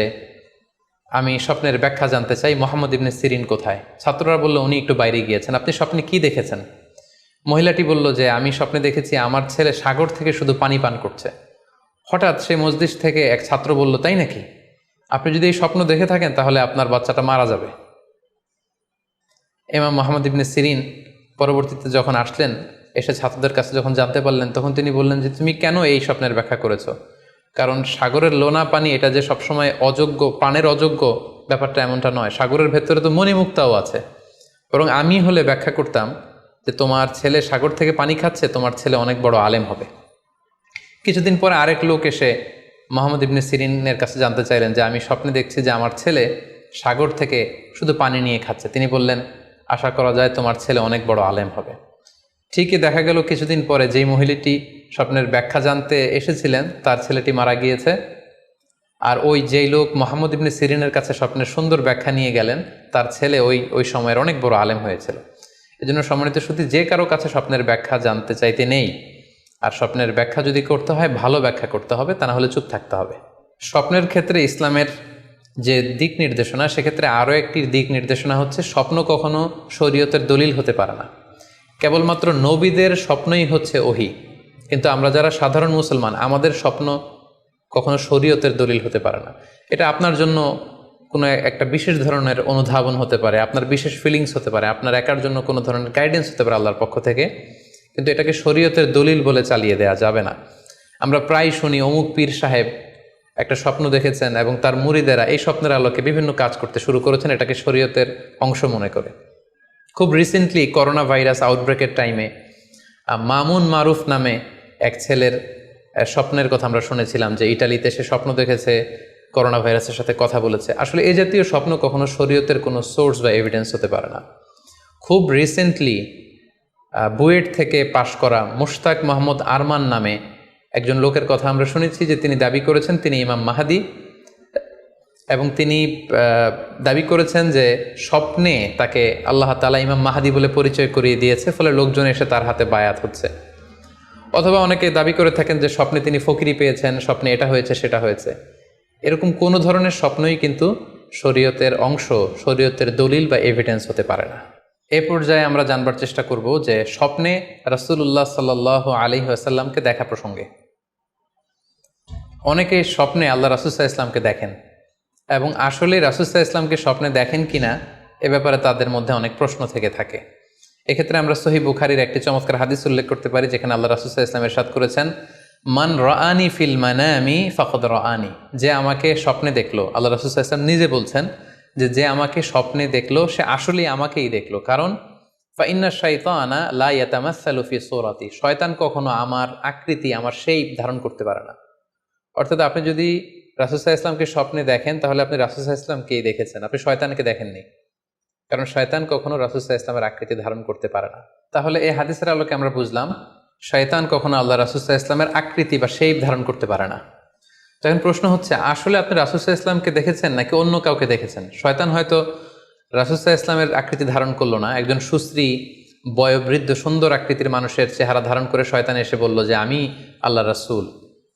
আমি স্বপ্নের ব্যাখ্যা জানতে চাই, মুহাম্মদ ইবনে সিরিন কোথায়? ছাত্ররা বলল উনি একটু বাইরে গিয়েছেন। আপনি স্বপ্নে কি দেখেছেন? মহিলাটি বলল যে আমি স্বপ্নে দেখেছি আমার ছেলে সাগর থেকে শুধু পানি পান করছে। হঠাৎ সেই মসজিদ থেকে এক ছাত্র বলল, তাই নাকি? আপনি যদি এই স্বপ্ন দেখে থাকেন তাহলে আপনার বাচ্চাটা মারা যাবে। ইমাম মুহাম্মদ ইবনে সিরিন পরবর্তীতে যখন আসলেন, এসে ছাত্রদের কাছে যখন জানতে পারলেন, তখন তিনি বললেন যে তুমি কেন এই স্বপ্নের ব্যাখ্যা করেছো? কারণ সাগরের লোনা পানি এটা যে সবসময় অযোগ্য, পানের অযোগ্য, ব্যাপারটা এমনটা নয়। সাগরের ভেতরে তো মণিমুক্তাও আছে। বরং আমি হলে ব্যাখ্যা করতাম যে তোমার ছেলে সাগর থেকে পানি খাচ্ছে, তোমার ছেলে অনেক বড় আলেম হবে। কিছুদিন পরে আরেক লোক এসে মুহাম্মদ ইবনে সিরিনের কাছে জানতে চাইলেন যে আমি স্বপ্নে দেখছি যে আমার ছেলে সাগর থেকে শুধু পানি নিয়ে খাচ্ছে। তিনি বললেন আশা করা যায় তোমার ছেলে অনেক বড় আলেম হবে। ঠিকই দেখা গেল কিছুদিন পরে যেই মহিলাটি স্বপ্নের ব্যাখ্যা জানতে এসেছিলেন তার ছেলেটি মারা গিয়েছে। আর যেই লোক মুহাম্মদ ইবনে সিরিনের কাছে স্বপ্নের সুন্দর ব্যাখ্যা নিয়ে গেলেন, তার ছেলে ওই সময়ের অনেক বড় আলেম হয়েছিল। এজন্য সম্মানিত শুধু যে কারো কাছে স্বপ্নের ব্যাখ্যা জানতে চাইতে নেই। আর স্বপ্নের ব্যাখ্যা যদি করতে হয় ভালো ব্যাখ্যা করতে হবে, তা না হলে চুপ থাকতে হবে। স্বপ্নের ক্ষেত্রে ইসলামের যে দিক নির্দেশনা, সেক্ষেত্রে আরও একটি দিক নির্দেশনা হচ্ছে স্বপ্ন কখনো শরীয়তের দলিল হতে পারে না। কেবলমাত্র নবীদের স্বপ্নই হচ্ছে ওহী, কিন্তু আমরা যারা সাধারণ মুসলমান, আমাদের স্বপ্ন কখনো শরীয়তের দলিল হতে পারে না। এটা আপনার জন্য কোনো একটা বিশেষ ধরনের অনুধাবন হতে পারে, আপনার বিশেষ ফিলিংস হতে পারে, আপনার একার জন্য কোনো ধরনের গাইডেন্স হতে পারে আল্লাহর পক্ষ থেকে, কিন্তু এটাকে শরীয়তের দলিল বলে চালিয়ে দেওয়া যাবে না। আমরা প্রায় শুনি অমুক পীর সাহেব একটা স্বপ্ন দেখেছেন এবং তার মুরিদেরা এই স্বপ্নের আলোকে বিভিন্ন কাজ করতে শুরু করেছেন, এটাকে শরীয়তের অংশ মনে করে। খুব রিসেন্টলি করোনা ভাইরাস আউটব্রেকের টাইমে মামুন মারুফ নামে এক ছেলের স্বপ্নের কথা আমরা শুনেছিলাম যে ইটালিতে সে স্বপ্ন দেখেছে, করোনা ভাইরাসের সাথে কথা বলেছে। আসলে এই জাতীয় স্বপ্ন কখনো শরীয়তের কোনো সোর্স বা এভিডেন্স হতে পারে না। খুব রিসেন্টলি বুয়েট থেকে পাশ করা মুশতাক মোহাম্মদ আরমান নামে একজন লোকের কথা আমরা শুনেছি যে তিনি দাবি করেছেন তিনি ইমাম মাহাদি, এবং তিনি দাবি করেছেন যে স্বপ্নে তাকে আল্লাহ তাআলা ইমাম মাহাদি বলে পরিচয় করিয়ে দিয়েছে, ফলে লোকজন এসে তার হাতে বায়াত হচ্ছে। অথবা অনেকে দাবি করে থাকেন যে স্বপ্নে তিনি ফকিরি পেয়েছেন, স্বপ্নে এটা হয়েছে সেটা হয়েছে। এরকম কোনো ধরনের স্বপ্নই কিন্তু শরীয়তের অংশ, শরীয়তের দলিল বা এভিডেন্স হতে পারে না। এ পর্যায়ে আমরা জানবার চেষ্টা করব যে স্বপ্নে রাসূলুল্লাহ সাল্লাল্লাহু আলাইহি ওয়াসাল্লামকে দেখা প্রসঙ্গে অনেকে স্বপ্নে আল্লাহ রাসূল সাল্লাল্লাহু আলাইহি ওয়াসাল্লামকে দেখেন, এবং আসলে রাসূল সাল্লাল্লাহু আলাইহি ওয়াসাল্লামকে স্বপ্নে দেখেন কিনা এ ব্যাপারে তাদের মধ্যে অনেক প্রশ্ন থেকে থাকে। এক্ষেত্রে আমরা সহিহ বুখারীর একটি চমৎকার হাদিস উল্লেখ করতে পারি, যেখানে আল্লাহ রাসূল সাল্লাল্লাহু আলাইহি ওয়াসাল্লাম ইরশাদ করেছেন, মান রাআনি ফিল মানামি ফাকাদ রাআনি। যে আমাকে স্বপ্নে দেখলো, আল্লাহ রাসূল সাল্লাল্লাহু আলাইহি ওয়াসাল্লাম নিজে বলছেন যে আমাকে স্বপ্নে দেখলো সে আসলেই আমাকেই দেখলো। কারণ ফা ইন্না শাইতানা লা ইয়াতামাসসালু ফি সূরাতি, শয়তান কখনো আমার আকৃতি, আমার শেপ ধারণ করতে পারে না। অর্থাৎ আপনি যদি রাসূল সাল্লাল্লাহু আলাইহি ওয়াসাল্লামকে স্বপ্নে দেখেন তাহলে আপনি রাসূল সাল্লাল্লাহু আলাইহি ওয়াসাল্লামকেই দেখেছেন, আপনি শয়তানকে দেখেননি। কারণ শয়তান কখনো রাসূল সাল্লাল্লাহু আলাইহি ওয়াসাল্লামের আকৃতি ধারণ করতে পারে না। তাহলে এই হাদিসের আলোকে আমরা বুঝলাম শয়তান কখনো আল্লাহ রাসূল সাল্লাল্লাহু আলাইহি ওয়াসাল্লামের আকৃতি বা শেপ ধারণ করতে পারে না। তখন প্রশ্ন হচ্ছে, আসলে আপনি রাসূল সাল্লাল্লাহু আলাইহি ওয়াসাল্লামকে দেখেছেন নাকি অন্য কাউকে দেখেছেন? শয়তান হয়তো রাসূল সাল্লাল্লাহু আলাইহি ওয়াসাল্লামের আকৃতি ধারণ করলো না, একজন সুশ্রী বয়োবৃদ্ধ সুন্দর আকৃতির মানুষের চেহারা ধারণ করে শয়তান এসে বলল যে আমি আল্লাহ রাসূল।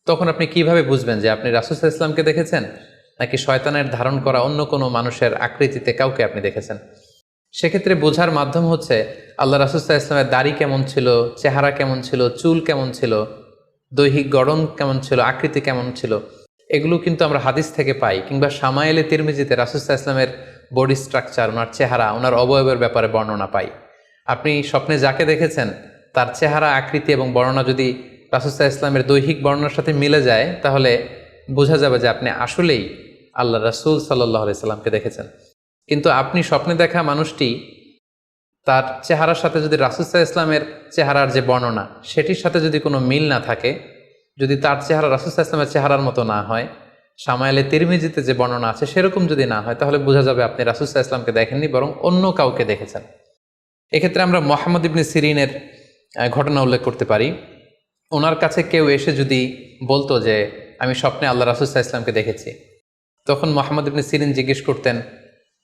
তখন আপনি কিভাবে বুঝবেন যে আপনি রাসূল সাল্লাল্লাহু আলাইহি ওয়াসাল্লামকে দেখেছেন নাকি শয়তানের ধারণ করা অন্য কোনো মানুষের আকৃতিতে কাউকে আপনি দেখেছেন? সেক্ষেত্রে বোঝার মাধ্যম হচ্ছে আল্লাহ রাসূল সাল্লাল্লাহু আলাইহি ওয়াসাল্লামের দাড়ি কেমন ছিল, চেহারা কেমন ছিল, চুল কেমন ছিল, দৈহিক গড়ন কেমন ছিল, আকৃতি কেমন ছিল, এগুলো কিন্তু আমরা হাদিস থেকে পাই, কিংবা শামায়েলে তিরমিজিতে রাসূল সাল্লাল্লাহু আলাইহি ওয়াসাল্লামের বডি স্ট্রাকচার, ওনার চেহারা, ওনার অবয়বের ব্যাপারে বর্ণনা পাই। আপনি স্বপ্নে যাকে দেখেছেন তার চেহারা, আকৃতি এবং বর্ণনা যদি রাসূল সাল্লাল্লাহু আলাইহি ওয়াসাল্লামের দৈহিক বর্ণনার সাথে মিলে যায় তাহলে বোঝা যাবে যে আপনি আসলেই আল্লাহ রাসূল সাল্লাল্লাহু আলাইহি সাল্লামকে দেখেছেন। কিন্তু আপনি স্বপ্নে দেখা মানুষটি তার চেহারার সাথে যদি রাসূল সাল্লাল্লাহু আলাইহি ইসলামের চেহারার যে বর্ণনা সেটির সাথে যদি কোনো মিল না থাকে, যদি তার চেহারা রাসূল সাল্লাল্লাহু আলাইহি ইসলামের চেহারার মতো না হয়, শামায়েলে তিরমিজিতে যে বর্ণনা আছে সেরকম যদি না হয়, তাহলে বোঝা যাবে আপনি রাসূল সাল্লাল্লাহু আলাইহি ইসলামকে দেখেননি, বরং অন্য কাউকে দেখেছেন। এক্ষেত্রে আমরা মুহাম্মদ ইবনে সিরিনের ঘটনা উল্লেখ করতে পারি। ওনার কাছে কেউ এসে যদি বলতো যে আমি স্বপ্নে আল্লাহ রাসূল সাল্লাল্লাহু আলাইহি ইসলামকে দেখেছি, তখন মুহাম্মদ ইবনে সিরিন জিজ্ঞেস করতেন,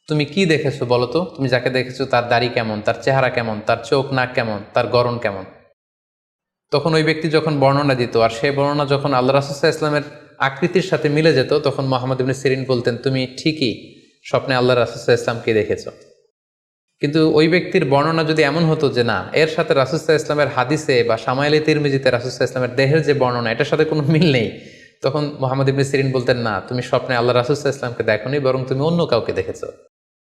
তুমি কি দেখেছো বলো তো? তুমি যাকে দেখেছো তার দাড়ি কেমন, তার চেহারা কেমন, তার চোখ নাক কেমন, তার গড়ন কেমন? তখন ওই ব্যক্তি যখন বর্ণনা দিত, আর সেই বর্ণনা যখন আল্লাহ রাসূল সাল্লাল্লাহু আলাইহি ইসলামের আকৃতির সাথে মিলে যেত, তখন মুহাম্মদ ইবনে সিরিন বলতেন, তুমি ঠিকই স্বপ্নে আল্লাহ রাসূল সাল্লাল্লাহু আলাইহি ইসলামকে দেখেছো। কিন্তু ওই ব্যক্তির বর্ণনা যদি এমন হতো যে না, এর সাথে রাসূল সাল্লাল্লাহু আলাইহি ইসলামের হাদিসে বা শামায়েলে তিরমিজিতে রাসূল সাল্লাল্লাহু আলাইহি ইসলামের দেহের যে বর্ণনা, এটার সাথে কোনো মিল নেই, তখন মুহাম্মদ ইবনে সিরিন বলতেন, না, তুমি স্বপ্নে আল্লাহ রাসূল সাল্লাল্লাহু আলাইহি ইসলামকে দেখোনি, বরং তুমি অন্য কাউকে দেখেছো।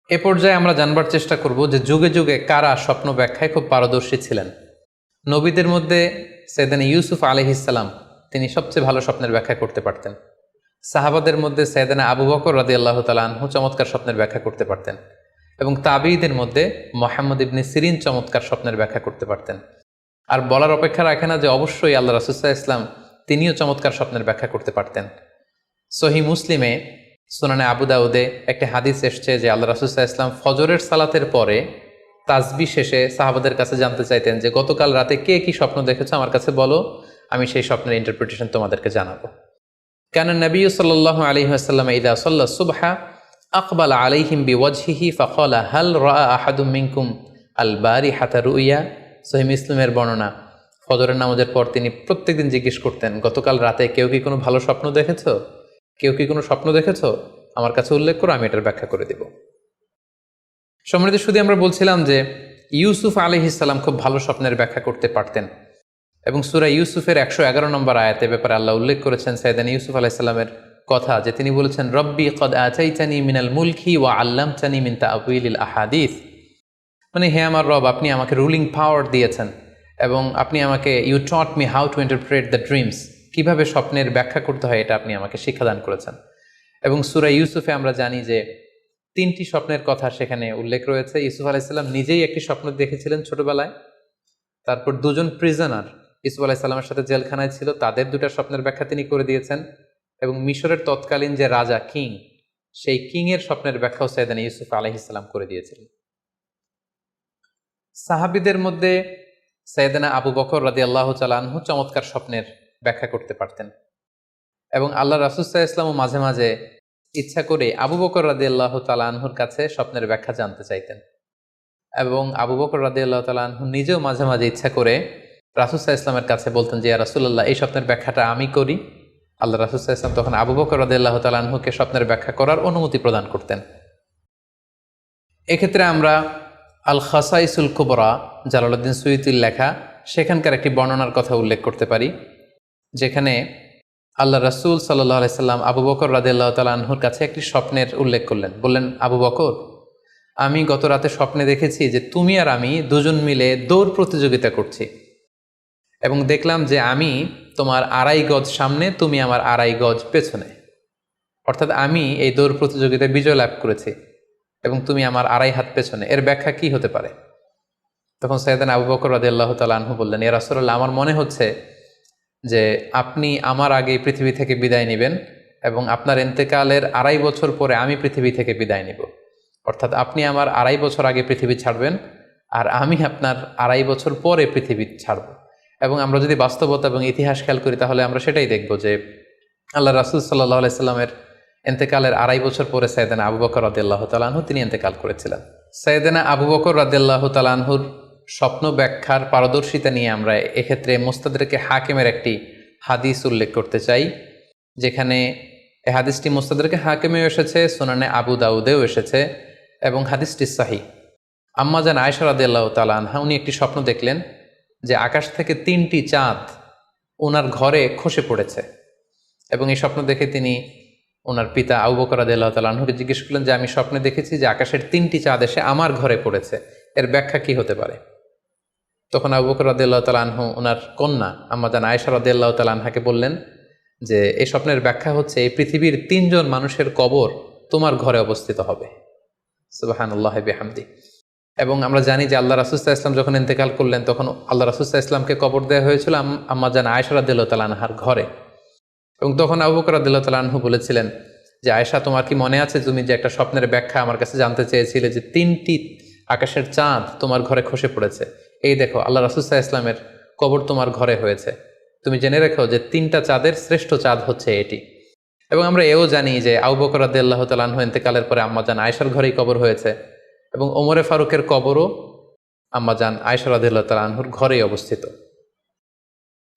এ পর্যায়ে আমরা জানবার চেষ্টা করব যে যুগে যুগে কারা স্বপ্ন ব্যাখ্যায় খুব পারদর্শী ছিলেন। নবীদের মধ্যে সাইয়েদনা ইউসুফ আলাইহিস সালাম, তিনি সবচেয়ে ভালো স্বপ্নের ব্যাখ্যা করতে পারতেন। সাহাবাদের মধ্যে সাইয়েদনা আবু বকর রাদিয়াল্লাহু তাআলা আনহু চমৎকার স্বপ্নের ব্যাখ্যা করতে পারতেন, এবং তাবিঈদের মধ্যে মুহাম্মদ ইবনে সিরিন চমৎকার স্বপ্নের ব্যাখ্যা করতে পারতেন। আর বলার অপেক্ষা রাখে না যে অবশ্যই আল্লাহ রাসূল সাল্লাল্লাহু আলাইহি ইসলাম তিনিও চমৎকার স্বপ্নের ব্যাখ্যা করতে পারতেন। সহিহ মুসলিমে, সুনানে আবু দাউদে একটি হাদিস এসছে যে আল্লাহ রাসূল সাল্লাল্লাহু আলাইহি ইসলাম ফজরের সালাতের পরে তাসবিহ শেষে সাহাবাদের কাছে জানতে চাইতেন যে গতকাল রাতে কে কি স্বপ্ন দেখেছো আমার কাছে বলো, আমি সেই স্বপ্নের ইন্টারপ্রিটেশন তোমাদেরকে জানাবো। কানা নবী সাল্লাল্লাহু আলাইহি ওয়াসাল্লাম ইযা সাল্লা সুবহা আকবালা আলাইহিম বিওয়াজহিহি ফাকালা হাল রাআ আহাদুম মিনকুম আল বারিহাতা রুইয়া। সহিহ মুসলিমের বর্ণনা, ফজরের নামাজের পর তিনি প্রত্যেকদিন জিজ্ঞেস করতেন, গতকাল রাতে কেউ কি কোনো ভালো স্বপ্ন দেখেছো? কেউ কি কোনো স্বপ্ন দেখেছো? আমার কাছে উল্লেখ করো, আমি এটার ব্যাখ্যা করে দেব। সম্মানিত শুধু আমরা বলছিলাম যে ইউসুফ আলাইহিস সালাম খুব ভালো স্বপ্নের ব্যাখ্যা করতে পারতেন, এবং সূরা ইউসুফের 111 নম্বর আয়াতে ব্যাপারে আল্লাহ উল্লেখ করেছেন সাইয়েদনা ইউসুফ আলাইহিস সালামের কথা, যে তিনি বলেছেন, রব্বি কদ আতাইতানি মিনাল মুলকি ওয়া আল্লামতানি মিন তা'ওয়িলিল আহাদিস। মানে হে আমার রব, আপনি আমাকে রুলিং পাওয়ার দিয়েছেন, এবং আপনি আমাকে you taught me how to interpret the dreams, কিভাবে স্বপ্নের ব্যাখ্যা করতে হয় এটা আপনি আমাকে শিক্ষাদান করেছেন। এবং সূরা ইউসুফে আমরা জানি যে 3টি স্বপ্নের কথা সেখানে উল্লেখ রয়েছে। ইউসুফ আলাইহিস সালাম নিজেই একটি স্বপ্ন দেখেছিলেন ছোটবেলায়, তারপর দুজন প্রিজনার ইউসুফ আলাইহিস সালামের সাথে জেলখানায় ছিল, তাদের 2টা স্বপ্নের ব্যাখ্যা তিনি করে দিয়েছেন, এবং মিশরের তৎকালীন যে রাজা কিং, সেই কিংয়ের স্বপ্নের ব্যাখ্যাও সাইয়েদনা ইউসুফ আলাইহিস সালাম করে দিয়েছিলেন। সাহাবীদের মধ্যে সাইয়েদনা আবু বকর রাদিয়াল্লাহু তাআলা আনহু চমৎকার স্বপ্নের ব্যাখ্যা করতে পারতেন, এবং আল্লাহ রাসূল সাল্লাল্লাহু আলাইহি ওয়াসাল্লাম মাঝে মাঝে ইচ্ছা করে আবু বকর রাদিয়াল্লাহু তাআলা আনহুর কাছে স্বপ্নের ব্যাখ্যা জানতে চাইতেন, এবং আবু বকর রাদিয়াল্লাহু তাআলা আনহু নিজেও মাঝে মাঝে ইচ্ছা করে রাসূল সাল্লাল্লাহু আলাইহি ওয়াসাল্লামের কাছে বলতেন যে, ইয়া রাসূলুল্লাহ, এই স্বপ্নের ব্যাখ্যাটা আমি করি। আল্লাহ রাসূল সাল্লাল্লাহু আলাইহি ওয়াসাল্লাম তখন আবু বকর রাদিয়াল্লাহু তাআলা আনহুকে স্বপ্নের ব্যাখ্যা করার অনুমতি প্রদান করতেন। এক্ষেত্রে আমরা আল খাসাইসুল কুবরা, জালালউদ্দিন সুয়ুতির লেখা, সেখানকার একটি বর্ণনার কথা উল্লেখ করতে পারি, যেখানে আল্লাহ রাসূল সাল্লাল্লাহু আলাইহি সাল্লাম আবু বকর রাদিয়াল্লাহু তাআলা আনহুর কাছে একটি স্বপ্নের উল্লেখ করলেন। বললেন, আবু বকর, আমি গত রাতে স্বপ্নে দেখেছি যে তুমি আর আমি দুজন মিলে দৌড় প্রতিযোগিতা করছি, এবং দেখলাম যে আমি তোমার 2.5 গজ সামনে, তুমি আমার 2.5 গজ পেছনে, অর্থাৎ আমি এই দৌড় প্রতিযোগিতায় বিজয় লাভ করেছি এবং তুমি আমার 2.5 হাত পেছনে। এর ব্যাখ্যা কি হতে পারে? তখন সাইয়েদনা আবু বকর রাদিয়াল্লাহু তাআলা আনহু বললেন, ইয়া রাসূলুল্লাহ, আমার মনে হচ্ছে যে আপনি আমার আগে পৃথিবী থেকে বিদায় নেবেন, এবং আপনার ইন্তেকালের 2.5 বছর পরে আমি পৃথিবী থেকে বিদায় নিব। অর্থাৎ আপনি আমার 2.5 বছর আগে পৃথিবী ছাড়বেন, আর আমি আপনার 2.5 বছর পরে পৃথিবী ছাড়ব। এবং আমরা যদি বাস্তবতা এবং ইতিহাস খেয়াল করি, তাহলে আমরা সেটাই দেখব যে আল্লাহ রাসূল সাল্লাল্লাহু আলাইহি সাল্লামের ইন্তেকালের 2.5 বছর পরে সাইয়েদনা আবু বকর রাদিয়াল্লাহু তাআলা আনহু তিনি ইন্তেকাল করেছিলেন। সাইয়েদনা আবু বকর রাদিয়াল্লাহু তাআলা আনহুর স্বপ্ন ব্যাখ্যার পারদর্শিতা নিয়ে আমরা এক্ষেত্রে মুস্তাদরিকে হাকিমের একটি হাদিস উল্লেখ করতে চাই, যেখানে এই হাদিসটি মুস্তাদরিকে হাকিমেও এসেছে, সুনানে আবু দাউদেও এসেছে, এবং হাদিসটি সহিহ। আম্মা জান আয়েশা রাদিয়াল্লাহু তাআলা আনহা, উনি একটি স্বপ্ন দেখলেন যে আকাশ থেকে 3টি চাঁদ ওনার ঘরে খসে পড়েছে, এবং এই স্বপ্ন দেখে তিনি ওনার পিতা আবু বকর রাদিয়াল্লাহু তাআলা আনহুকে জিজ্ঞেস করলেন যে আমি স্বপ্নে দেখেছি যে আকাশের 3টি চাঁদ এসে আমার ঘরে পড়েছে, এর ব্যাখ্যা কি হতে পারে? তখন আবু বকর রাদিয়াল্লাহু তাআলা আনহু ওনার কন্যা আম্মা জান আয়েশা রাদিয়াল্লাহু তাআলা আনহাকে বললেন যে এই স্বপ্নের ব্যাখ্যা হচ্ছে এই পৃথিবীর 3 জন মানুষের কবর তোমার ঘরে অবস্থিত হবে। সুবহানাল্লাহ বিহামদি। এবং আমরা জানি যে আল্লাহ রাসূল সাল্লাল্লাহু আলাইহি ওয়াসাল্লাম যখন ইন্তেকাল করলেন তখন আল্লাহ রাসূল সাল্লাল্লাহু আলাইহি ওয়াসাল্লামকে কবর দেওয়া হয়েছিল আম্মা জান আয়েশা রাদিয়াল্লাহু তাআলা আনহার ঘরে। এবং তখন আবু বকর রাদিয়াল্লাহু তাআলা আনহু বলেছিলেন যে আয়েশা, তোমার কি মনে আছে তুমি যে একটা স্বপ্নের ব্যাখ্যা আমার কাছে জানতে চেয়েছিলে, যে 3টি আকাশের চাঁদ তোমার ঘরে খসে পড়েছে, এই দেখো আল্লাহ রাসূল সাল্লাল্লাহু আলাইহি ওয়াসাল্লামের কবর তোমার ঘরে হয়েছে, তুমি জেনে রেখো যে 3টা চাঁদের শ্রেষ্ঠ চাঁদ হচ্ছে এটি। এবং আমরা এও জানি যে আবু বকর রাদিয়াল্লাহু তাআলা আনহু ইন্তেকালের পরে আম্মা জান আয়েশার ঘরেই কবর হয়েছে এবং ওমরে ফারুকের কবরও আম্মা জান আয়েশা রাদিয়াল্লাহু তাআলা আনহুর ঘরেই অবস্থিত।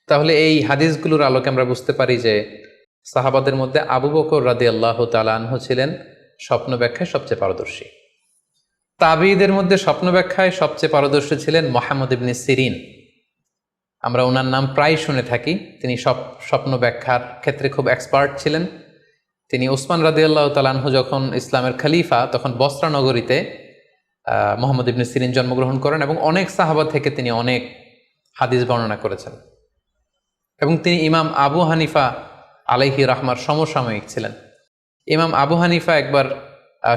তাহলে এই হাদিসগুলোর আলোকে আমরা বুঝতে পারি যে সাহাবাদের মধ্যে আবু বকর রাদিয়াল্লাহু তাআলা আনহু ছিলেন স্বপ্ন ব্যাখ্যায় সবচেয়ে পারদর্শী। তাবিঈদের মধ্যে স্বপ্ন ব্যাখ্যায় সবচেয়ে পারদর্শী ছিলেন মুহাম্মদ ইবনে সিরিন। আমরা ওনার নাম প্রায় শুনে থাকি। তিনি স্বপ্ন ব্যাখ্যার ক্ষেত্রে খুব এক্সপার্ট ছিলেন। তিনি ওসমান রাদিয়াল্লাহু তাআলা আনহু যখন ইসলামের খলিফা, তখন বসরা নগরীতে মুহাম্মদ ইবনে সিরিন জন্মগ্রহণ করেন এবং অনেক সাহাবা থেকে তিনি অনেক হাদিস বর্ণনা করেছেন। এবং তিনি ইমাম আবু হানিফা আলাইহি রাহমার সমসাময়িক ছিলেন। ইমাম আবু হানিফা একবার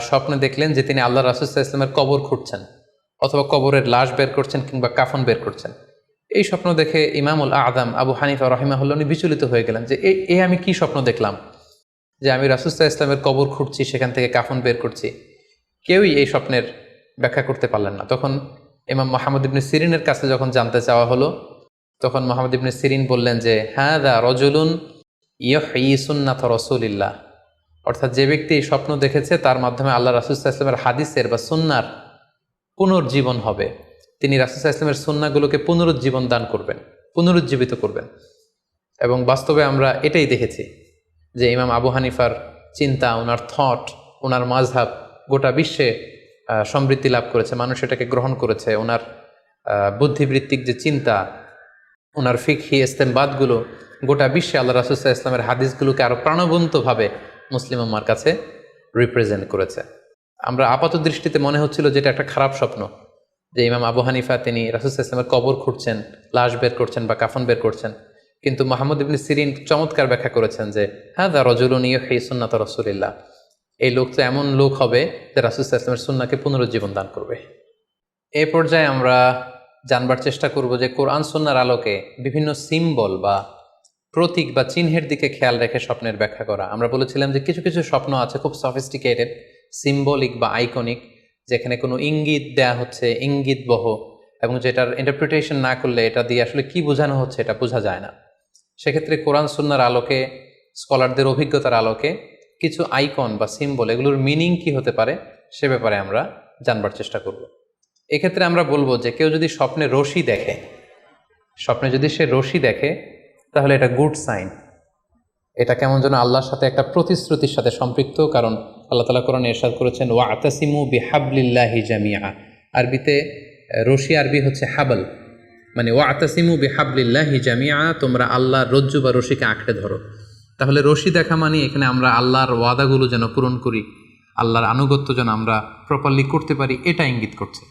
স্বপ্নে দেখলেন যে তিনি আল্লাহ রাসূল সাল্লাল্লাহু আলাইহি ওয়াসাল্লামের কবর খুঁড়ছেন, অথবা কবরের লাশ বের করছেন কিংবা কাফন বের করছেন। এই স্বপ্ন দেখে ইমামুল আযম আবু হানিফা রাহিমাহুল্লাহ উনি বিচলিত হয়ে গেলেন যে এই আমি কি স্বপ্ন দেখলাম, যে আমি রাসূল সাল্লাল্লাহু আলাইহি ওয়াসাল্লামের কবর খুঁড়ছি, সেখান থেকে কাফন বের করছি। কেউই এই স্বপ্নের ব্যাখ্যা করতে পারলেন না। তখন ইমাম মুহাম্মদ ইবনে সিরিনের কাছে যখন জানতে চাওয়া হলো, তখন মুহাম্মদ ইবনে সিরিন বললেন যে হাযা রাজুলুন ইহয়ি সুন্নাত রাসূলিল্লাহ, অর্থাৎ যে ব্যক্তি এই স্বপ্ন দেখেছে তার মাধ্যমে আল্লাহ রাসূল সাল্লাল্লাহু আলাইহি ওয়াসাল্লামের হাদিসের বা সুন্নার পুনর্জীবন হবে। তিনি রাসূল সাল্লাল্লাহু আলাইহি ওয়াসাল্লামের সুন্নাহগুলোকে পুনরুজ্জীবন দান করবেন, পুনরুজ্জীবিত করবেন। এবং বাস্তবে আমরা এটাই দেখেছি যে ইমাম আবু হানিফার চিন্তা, ওনার থট, ওনার মাযহাব গোটা বিশ্বে সমৃদ্ধি লাভ করেছে, মানুষ এটাকে গ্রহণ করেছে। ওনার বুদ্ধিবৃত্তিক যে চিন্তা, ওনার ফিকহি ইস্তেমবাদগুলো গোটা বিশ্বে আল্লাহ রাসূল সাল্লাল্লাহু আলাইহি ওয়াসাল্লামের হাদিসগুলোকে আরও প্রাণবন্তভাবে মুসলিম উম্মার কাছে রিপ্রেজেন্ট করেছে। আমরা আপাত দৃষ্টিতে মনে হচ্ছিল যে এটা একটা খারাপ স্বপ্ন, যে ইমাম আবু হানিফা তিনি রাসূল সাল্লাল্লাহু আলাইহি ওয়াসাল্লামের কবর খুঁড়ছেন, লাশ বের করছেন বা কাফন বের করছেন। কিন্তু মুহাম্মদ ইবনে সিরিন চমৎকার ব্যাখ্যা করেছেন যে হাযা রাজুলুন ইহয়ি সুন্নাত রাসূলিল্লাহ, এই লোক তো এমন লোক হবে যে রাসূল সাল্লাল্লাহু আলাইহি ওয়াসাল্লামের সুন্নাহকে পুনরুজ্জীবন দান করবে। এই পর্যায়ে আমরা জানবার চেষ্টা করব যে কোরআন সুন্নাহর আলোকে বিভিন্ন সিম্বল বা প্রতীক বা চিহ্নের দিকে খেয়াল রেখে স্বপ্নের ব্যাখ্যা করা। আমরা বলেছিলাম যে কিছু কিছু স্বপ্ন আছে খুব সফিস্টিকেটেড, সিম্বলিক বা আইকনিক, যেখানে কোনো ইঙ্গিত দেয়া হচ্ছে, ইঙ্গিতবহ, এবং যেটার ইন্টারপ্রিটেশন না করলে এটা দিয়ে আসলে কি বোঝানো হচ্ছে এটা বোঝা যায় না। সেক্ষেত্রে কোরআন সুন্নাহর আলোকে, স্কলারদের অভিজ্ঞতার আলোকে কিছু আইকন বা সিম্বল, এগুলোর মিনিং কি হতে পারে সে ব্যাপারে আমরা জানবার চেষ্টা করব। এক্ষেত্রে আমরা বলবো যে কেউ যদি স্বপ্নে রশি দেখে, স্বপ্নে যদি সে রশি দেখে তাহলে এটা গুড সাইন। এটা কেমন যেন আল্লাহর সাথে একটা প্রতিশ্রুতির সাথে সম্পৃক্ত, কারণ আল্লাহ তাআলা কোরআনে ইরশাদ করেছেন ওয়াতাসিমু বিহাবলিল্লাহি জামিআ। আরবিতে রশি আরবি হচ্ছে হাবল, মানে ওয়াতাসিমু বিহাবলিল্লাহি জামিআ, তোমরা আল্লাহর রজ্জু বা রশিকে আঁকড়ে ধরো। তাহলে রশি দেখা মানে এখানে আমরা আল্লাহর ওয়াদাগুলো যেন পূরণ করি, আল্লাহর আনুগত্য যেন আমরা প্রপারলি করতে পারি, এটা ইঙ্গিত করছে।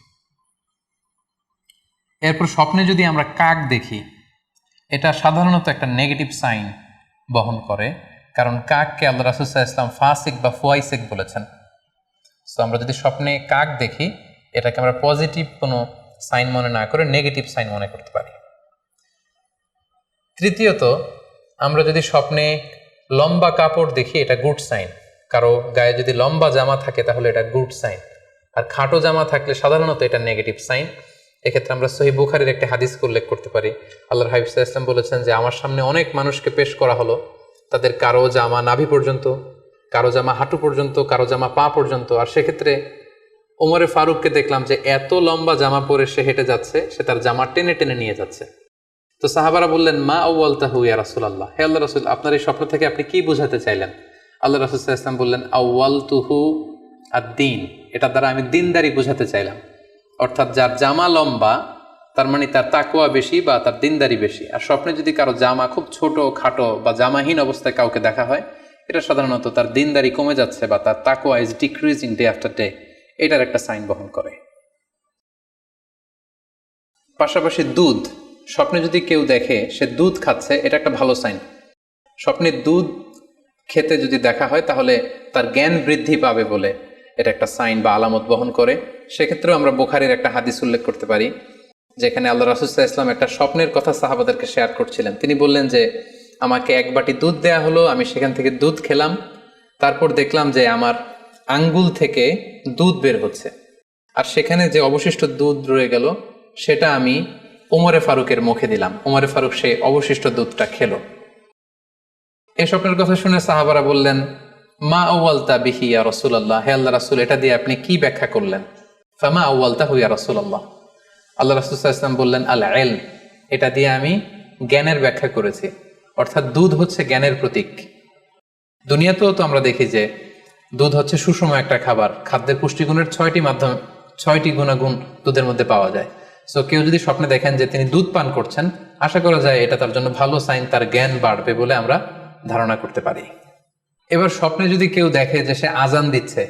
এরপর স্বপ্নে যদি আমরা কাক দেখি, এটা সাধারণত একটা নেগেটিভ সাইন বহন করে, কারণ কাককে আল্লাহ রাসূল সাল্লাল্লাহু আলাইহি ওয়াসাল্লাম ফাসিক বা ফুয়াইসিক বলেছেন। সো আমরা যদি স্বপ্নে কাক দেখি, এটাকে আমরা পজিটিভ কোনো সাইন মনে না করে নেগেটিভ সাইন মনে করতে পারি। তৃতীয়ত, আমরা যদি স্বপ্নে লম্বা কাপড় দেখি, এটা গুড সাইন। কারো গায়ে যদি লম্বা জামা থাকে তাহলে এটা গুড সাইন, আর খাটো জামা থাকলে সাধারণত এটা নেগেটিভ সাইন। এক্ষেত্রে আমরা সহিহ বুখারীর একটি হাদিসকে উল্লেখ করতে পারি। আল্লাহর হাবিব সাল্লাল্লাহু আলাইহি ওয়াসাল্লাম বলেছেন যে আমার সামনে অনেক মানুষকে পেশ করা হলো, তাদের কারো জামা নাভি পর্যন্ত, কারো জামা হাঁটু পর্যন্ত, কারো জামা পা পর্যন্ত। আর সেক্ষেত্রে ওমরে ফারুককে দেখলাম যে এত লম্বা জামা পরে সে হেঁটে যাচ্ছে, সে তার জামা টেনে টেনে নিয়ে যাচ্ছে। তো সাহাবারা বললেন মা আউয়ালতাহু ইয়া রাসূলুল্লাহ, হে আল্লাহর রাসূল, আপনার এই স্বপ্ন থেকে আপনি কি বোঝাতে চাইলেন? আল্লাহ রাসূল সাল্লাল্লাহু আলাইহি ওয়াসাল্লাম বললেন আউয়ালতুহু আদ-দীন, এটা দ্বারা আমি দিনদারি বোঝাতে চাইলাম। অর্থাৎ যার জামা লম্বা তার মানে তার তাকওয়া বেশি বা তার দিনদারি বেশি। আর স্বপ্নে যদি কারো জামা খুব ছোট খাটো বা জামাহীন অবস্থায় কাউকে দেখা হয়, এটা সাধারণত তার দিনদারি কমে যাচ্ছে বা তার তাকওয়া is decreasing day after day, এটার একটা সাইন বহন করে। পাশাপাশি দুধ, স্বপ্নে যদি কেউ দেখে সে দুধ খাচ্ছে, এটা একটা ভালো সাইন। স্বপ্নে দুধ খেতে যদি দেখা হয় তাহলে তার জ্ঞান বৃদ্ধি পাবে বলে এটা একটা সাইন বা আলামত বহন করে। সেক্ষেত্রেও আমরা বুখারীর একটা হাদিস উল্লেখ করতে পারি, যেখানে আল্লাহ রাসূল সাল্লাল্লাহু আলাইহি ওয়াসাল্লাম একটা স্বপ্নের কথা সাহাবাদেরকে শেয়ার করছিলেন। তিনি বললেন যে আমাকে এক বাটি দুধ দেয়া হলো, আমি সেখান থেকে দুধ খেলাম, তারপর দেখলাম যে আমার আঙ্গুল থেকে দুধ বের হচ্ছে, আর সেখানে যে অবশিষ্ট দুধ রয়ে গেল সেটা আমি ওমরে ফারুকের মুখে দিলাম। ওমরে ফারুক সেই অবশিষ্ট দুধটা খেলো। এই স্বপ্নের কথা শুনে সাহাবারা বললেন, মা আউয়ালতা বিহি ইয়া রাসূলুল্লাহ, হে আল্লাহ রাসূল, এটা দিয়ে আপনি কি ব্যাখ্যা করলেন? ফামা আউয়ালতাহু ইয়া রাসূলুল্লাহ, আল্লাহ রাসূল সাল্লাল্লাহু আলাইহি ওয়াসাল্লাম বললেন, আল ইলম, এটা দিয়ে আমি জ্ঞানের ব্যাখ্যা করেছি। অর্থাৎ দুধ হচ্ছে জ্ঞানের প্রতীক। দুনিয়াতেও তো আমরা দেখি যে দুধ হচ্ছে সুষম একটা খাবার, খাদ্যের পুষ্টিগুণের 6টি গুণাগুণ দুধের মধ্যে পাওয়া যায়। সো কেউ যদি স্বপ্নে দেখেন যে তিনি দুধ পান করছেন, আশা করা যায় এটা তার জন্য ভালো সাইন, তার জ্ঞান বাড়বে বলে আমরা ধারণা করতে পারি। এবার স্বপ্নে যদি কেউ দেখে যে সে আজান দিচ্ছে,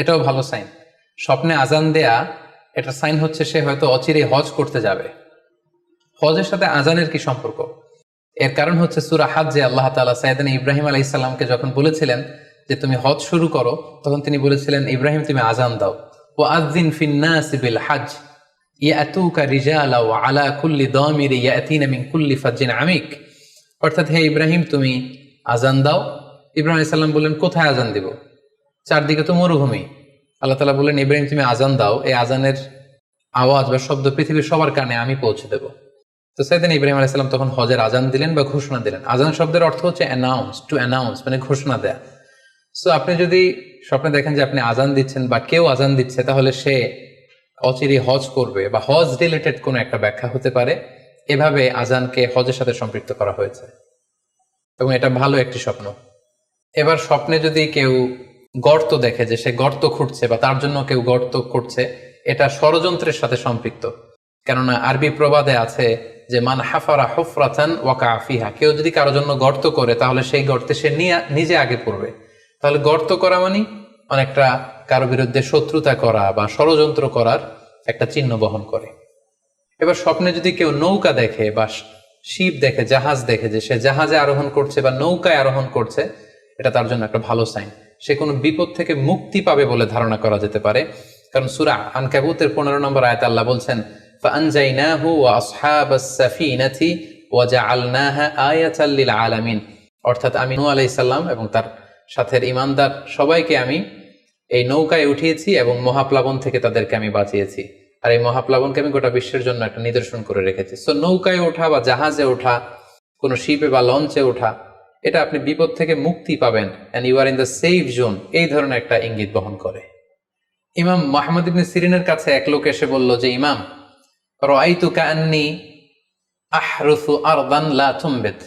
এটাও ভালো সাইন। স্বপ্নে আজান দেয়া এটা সাইন হচ্ছে সে হয়তো অচিরে হজ করতে যাবে। হজের সাথে আজানের কি সম্পর্ক? এর কারণ হচ্ছে সূরা হজ্জে আল্লাহ তাআলা সাইয়েদনা ইব্রাহিম আলাইহিস সালামকে যখন বলেছিলেন যে তুমি হজ শুরু করো, তখন তিনি বলেছিলেন, ইব্রাহিম তুমি আজান দাও, ওয়া আযযিন ফিন নাসি বিল হজ্জ ইয়াতুকা রিজালা ওয়া আলা কুল্লি দামির ইয়াতিনা মিন কুল্লি ফাজ্জিন আমিক। অর্থাৎ হে ইব্রাহিম তুমি আজান দাও। ইব্রাহিম আলাইহিস সালাম বললেন, কোথায় আজান দিব? চারদিকে তো মরুভূমি। আল্লাহ তাআলা বললেন, ইব্রাহিম তুমি আজান দাও, এই আজানের আওয়াজ বা শব্দ পৃথিবীর সবার কানে আমি পৌঁছে দেব। তো সাইয়েদনা ইব্রাহিম আলাইহিস সালাম তখন হজের আজান দিলেন বা ঘোষণা দিলেন। আজান শব্দের অর্থ হচ্ছে অ্যানাউন্স, টু অ্যানাউন্স, মানে ঘোষণা দেয়া। সো আপনি যদি স্বপ্নে দেখেন যে আপনি আজান দিচ্ছেন বা কেউ আজান দিচ্ছে, তাহলে সে অচিরে হজ করবে বা হজ রিলেটেড কোনো একটা ব্যাখ্যা হতে পারে। এভাবে আজানকে হজের সাথে সম্পৃক্ত করা হয়েছে এবং এটা ভালো একটি স্বপ্ন। এবার স্বপ্নে যদি কেউ গর্ত দেখে, যে সে গর্ত খুঁড়ছে বা তার জন্য কেউ গর্ত করছে, এটা ষড়যন্ত্রের সাথে সম্পৃক্ত। কেননা আরবি প্রবাদে আছে যে মান হাফারা হুফরাতান ওয়াকা ফিহা, কেউ যদি কারোর জন্য গর্ত করে তাহলে সেই গর্তে সে নিজে আগে পড়বে। তাহলে গর্ত করা মানে অনেকটা কারো বিরুদ্ধে শত্রুতা করা বা ষড়যন্ত্র করার একটা চিহ্ন বহন করে। এবার স্বপ্নে যদি কেউ নৌকা দেখে বা শিপ দেখে, জাহাজ দেখে, যে সে জাহাজে আরোহণ করছে বা নৌকায় আরোহণ করছে, এটা তার জন্য একটা ভালো সাইন। সে কোনো বিপদ থেকে মুক্তি পাবে বলে ধারণা করা যেতে পারে। কারণ সূরা আনকাবুতের 15 নম্বর আয়াতে আল্লাহ বলছেন, ফাআনজাইনাহু ওয়া আসহাবাস সাফিনাতি ওয়া জাআলনাহা আয়াতাল লিল আলামিন। অর্থাৎ আমি নূহ আলাইহিস সালাম এবং তার সাথের ঈমানদার সবাইকে আমি এই নৌকায় উঠিয়েছি এবং মহাপ্লাবন থেকে তাদেরকে আমি বাঁচিয়েছি। আর এই মহাপ্লাবনকে আমি গোটা বিশ্বের জন্য একটা নিদর্শন করে রেখেছি। সো নৌকায় ওঠা বা জাহাজে ওঠা, কোনো শিপে বা লঞ্চে ওঠা, এটা আপনি বিপদ থেকে মুক্তি পাবেন, and you are in the safe zone, এই ধরনের একটা ইঙ্গিত বহন করে। ইমাম মুহাম্মদ ইবনে সিরিনের কাছে এক লোক এসে বলল যে, ইমাম, রাআইতু কাআন্নী আহরুসু আরদান লা তুমবিত,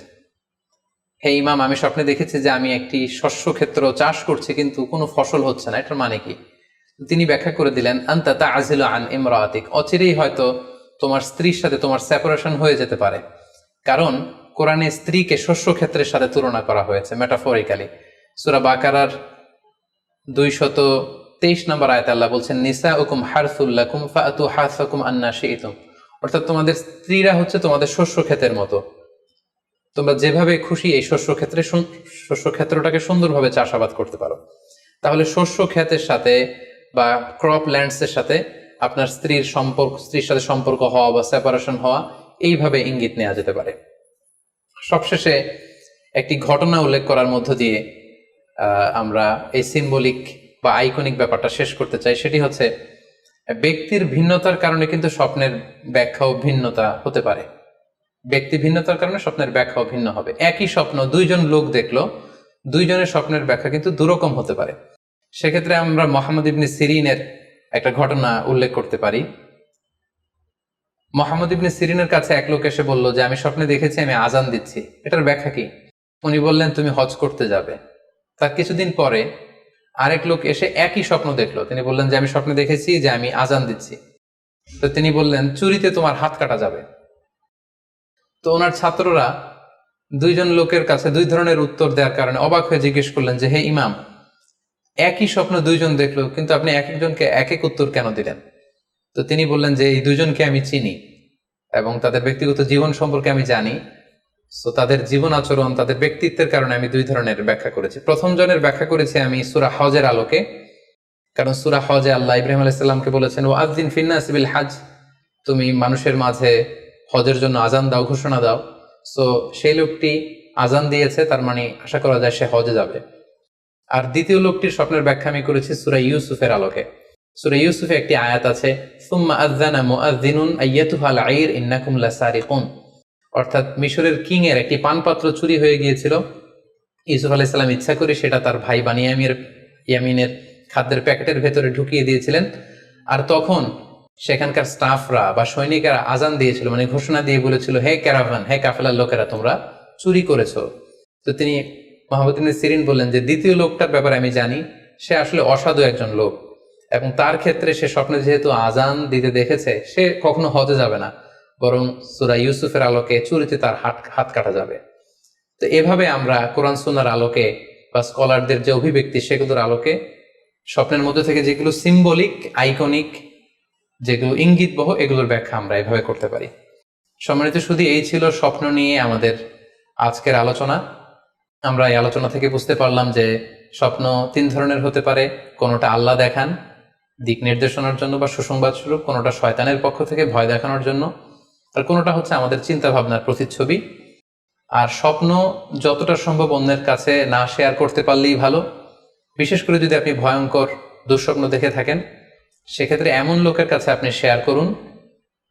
হে ইমাম, আমি স্বপ্নে দেখেছি যে আমি একটি শস্য ক্ষেত্র চাষ করছি কিন্তু কোনো ফসল হচ্ছে না, এটার মানে কি? তিনি ব্যাখ্যা করে দিলেন, আনতা তা'জিলু আন ইমরাআতিক, অচিরেই হয়তো তোমার স্ত্রীর সাথে তোমার সেপারেশন হয়ে যেতে পারে। কারণ কোরআনে স্ত্রীকে শস্য ক্ষেত্রের সাথে তুলনা করা হয়েছে মেটাফরিক্যালি। সূরা বাকারার 223 নম্বর আয়াতে আল্লাহ বলছেন, নিসাউকুম হারসুল লাকুম ফাআতু হারসাকুম আন্না শি'তুম। অর্থাৎ তোমাদের স্ত্রীরা হচ্ছে তোমাদের শস্য ক্ষেতের মতো, তোমরা যেভাবে খুশি এই শস্য ক্ষেত্রটাকে সুন্দরভাবে চাষাবাদ করতে পারো। তাহলে শস্য ক্ষেতের সাথে বা ক্রপ ল্যান্ডসের সাথে আপনার স্ত্রীর সাথে সম্পর্ক হওয়া বা সেপারেশন হওয়া, এইভাবে ইঙ্গিত নেওয়া যেতে পারে। সবশেষে একটি ঘটনা উল্লেখ করার মধ্য দিয়ে আমরা এই সিম্বলিক বা আইকনিক ব্যাপারটা শেষ করতে চাই। সেটি হচ্ছে, ব্যক্তির ভিন্নতার কারণে কিন্তু স্বপ্নের ব্যাখ্যাও ভিন্নতা হতে পারে। ব্যক্তি ভিন্নতার কারণে স্বপ্নের ব্যাখ্যাও ভিন্ন হবে। একই স্বপ্ন দুইজন লোক দেখলো, দুইজনের স্বপ্নের ব্যাখ্যা কিন্তু দুরকম হতে পারে। সেক্ষেত্রে আমরা মুহাম্মদ ইবনে সিরিনের একটা ঘটনা উল্লেখ করতে পারি। মুহাম্মদ ইবনে সিরিনের কাছে এক লোক এসে বলল যে, আমি স্বপ্নে দেখেছি আমি আজান দিচ্ছি, এটার ব্যাখ্যা কি? উনি বললেন, তুমি হজ করতে যাবে। তার কিছুদিন পরে আরেক লোক এসে একই স্বপ্ন দেখলো। তিনি বললেন যে, আমি স্বপ্নে দেখেছি যে আমি আজান দিচ্ছি। তো তিনি বললেন, চুরিতে তোমার হাত কাটা যাবে। তো ওনার ছাত্ররা দুইজন লোকের কাছে দুই ধরনের উত্তর দেওয়ার কারণে অবাক হয়ে জিজ্ঞেস করলেন যে, হে ইমাম, একই স্বপ্ন দুইজন দেখলো কিন্তু আপনি এক একজনকে এক এক উত্তর কেন দিলেন? তো তিনি বললেন যে, এই দুইজনকে আমি চিনি এবং তাদের ব্যক্তিগত জীবন সম্পর্কে আমি জানি। সো তাদের জীবন আচরণ, তাদের ব্যক্তিত্বের কারণে আমি দুই ধরনের ব্যাখ্যা করেছি। প্রথম জনের ব্যাখ্যা করেছি আমি সূরা হজের আলোকে, কারণ সূরা হজে আল্লাহ ইব্রাহিম আলাইহিস সালামকে বলেছেন ও আযযিন ফিন্নাস বিল হজ, তুমি মানুষের মাঝে হজের জন্য আজান দাও, ঘোষণা দাও। সো সেই লোকটি আজান দিয়েছে, তার মানে আশা করা যায় সে হজে যাবে। আর দ্বিতীয় লোকটির স্বপ্নের ব্যাখ্যা আমি করেছি সূরা ইউসুফের আলোকে। সূরা ইউসুফে একটি আয়াত আছে সুম্মা আযযানা মুআযযিনুন আইয়াতুহাল আইর ইন্নাকুম লাসারিকুন, অর্থাৎ মিশরের কিং এর একটি পানপাত্র চুরি হয়ে গিয়েছিল। ইউসুফ আলাইহিস সালাম ইচ্ছা করে সেটা তার ভাই ইয়ামিনের খাদ্যের প্যাকেটের ভেতরে ঢুকিয়ে দিয়েছিলেন। আর তখন সেখানকার স্টাফরা বা সৈনিকেরা আজান দিয়েছিল, মানে ঘোষণা দিয়ে বলেছিল হে ক্যারাভান, হে কাফেলার লোকেরা, তোমরা চুরি করেছো। তো তিনি মুহাম্মদ ইবনে সিরিন বললেন যে দ্বিতীয় লোকটার ব্যাপারে আমি জানি, সে আসলে অসাধু একজন লোক, এবং তার ক্ষেত্রে সে স্বপ্নে যেহেতু আজান দিতে দেখেছে, সে কখনো হজে যাবে না, বরং সূরা ইউসুফের আলোকে চুরিতে তার হাত কাটা যাবে। তো এভাবে আমরা কোরআন সুন্নাহর আলোকে বা স্কলারদের যে অভিব্যক্তি সেগুলোর আলোকে স্বপ্নের মধ্যে থেকে যেগুলো সিম্বলিক, আইকনিক, যেগুলো ইঙ্গিতবহ, এগুলোর ব্যাখ্যা আমরা এভাবে করতে পারি। সম্মানিত শুধু এই ছিল স্বপ্ন নিয়ে আমাদের আজকের আলোচনা। আমরা এই আলোচনা থেকে বুঝতে পারলাম যে স্বপ্ন তিন ধরনের হতে পারে। কোনোটা আল্লাহ দেখান দিক নির্দেশনার জন্য বা সুসংবাদ স্বরূপ, কোনোটা শয়তানের পক্ষ থেকে ভয় দেখানোর জন্য, আর কোনোটা হচ্ছে আমাদের চিন্তা ভাবনার প্রতিচ্ছবি। আর স্বপ্ন যতটা সম্ভব অন্যের কাছে না শেয়ার করতে পারলেই ভালো। বিশেষ করে যদি আপনি ভয়ঙ্কর দুঃস্বপ্ন দেখে থাকেন, সেক্ষেত্রে এমন লোকের কাছে আপনি শেয়ার করুন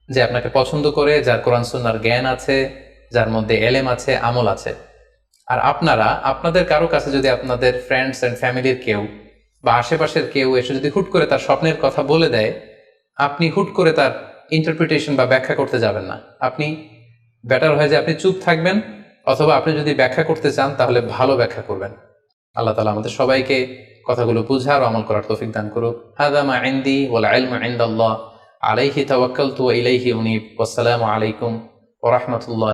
যে আপনাকে পছন্দ করে, যার কোরআন সুন্নাহর জ্ঞান আছে, যার মধ্যে এলেম আছে, আমল আছে। আর আপনারা আপনাদের কারো কাছে যদি আপনাদের ফ্রেন্ডস অ্যান্ড ফ্যামিলির কেউ বা আশেপাশের কেউ এসে যদি হুট করে তার স্বপ্নের কথা বলে দেয়, আপনি হুট করে তার ইন্টারপ্রিটেশন বা ব্যাখ্যা করতে যাবেন না। আপনি বেটার হয় যে আপনি চুপ থাকবেন, অথবা আপনি যদি ব্যাখ্যা করতে চান তাহলে ভালো ব্যাখ্যা করবেন। আল্লাহ তাআলা আমাদের সবাইকে কথাগুলো বুঝার ও আমল করার তৌফিক দান করুক। হাযা মা ইনদি ওয়াল ইলমু ইনদাল্লাহ আলাইহি তাওয়াক্কালতু ওয়া ইলাইহি উনীব। ওয়াসসালামু আলাইকুম ওয়া রাহমাতুল্লাহ।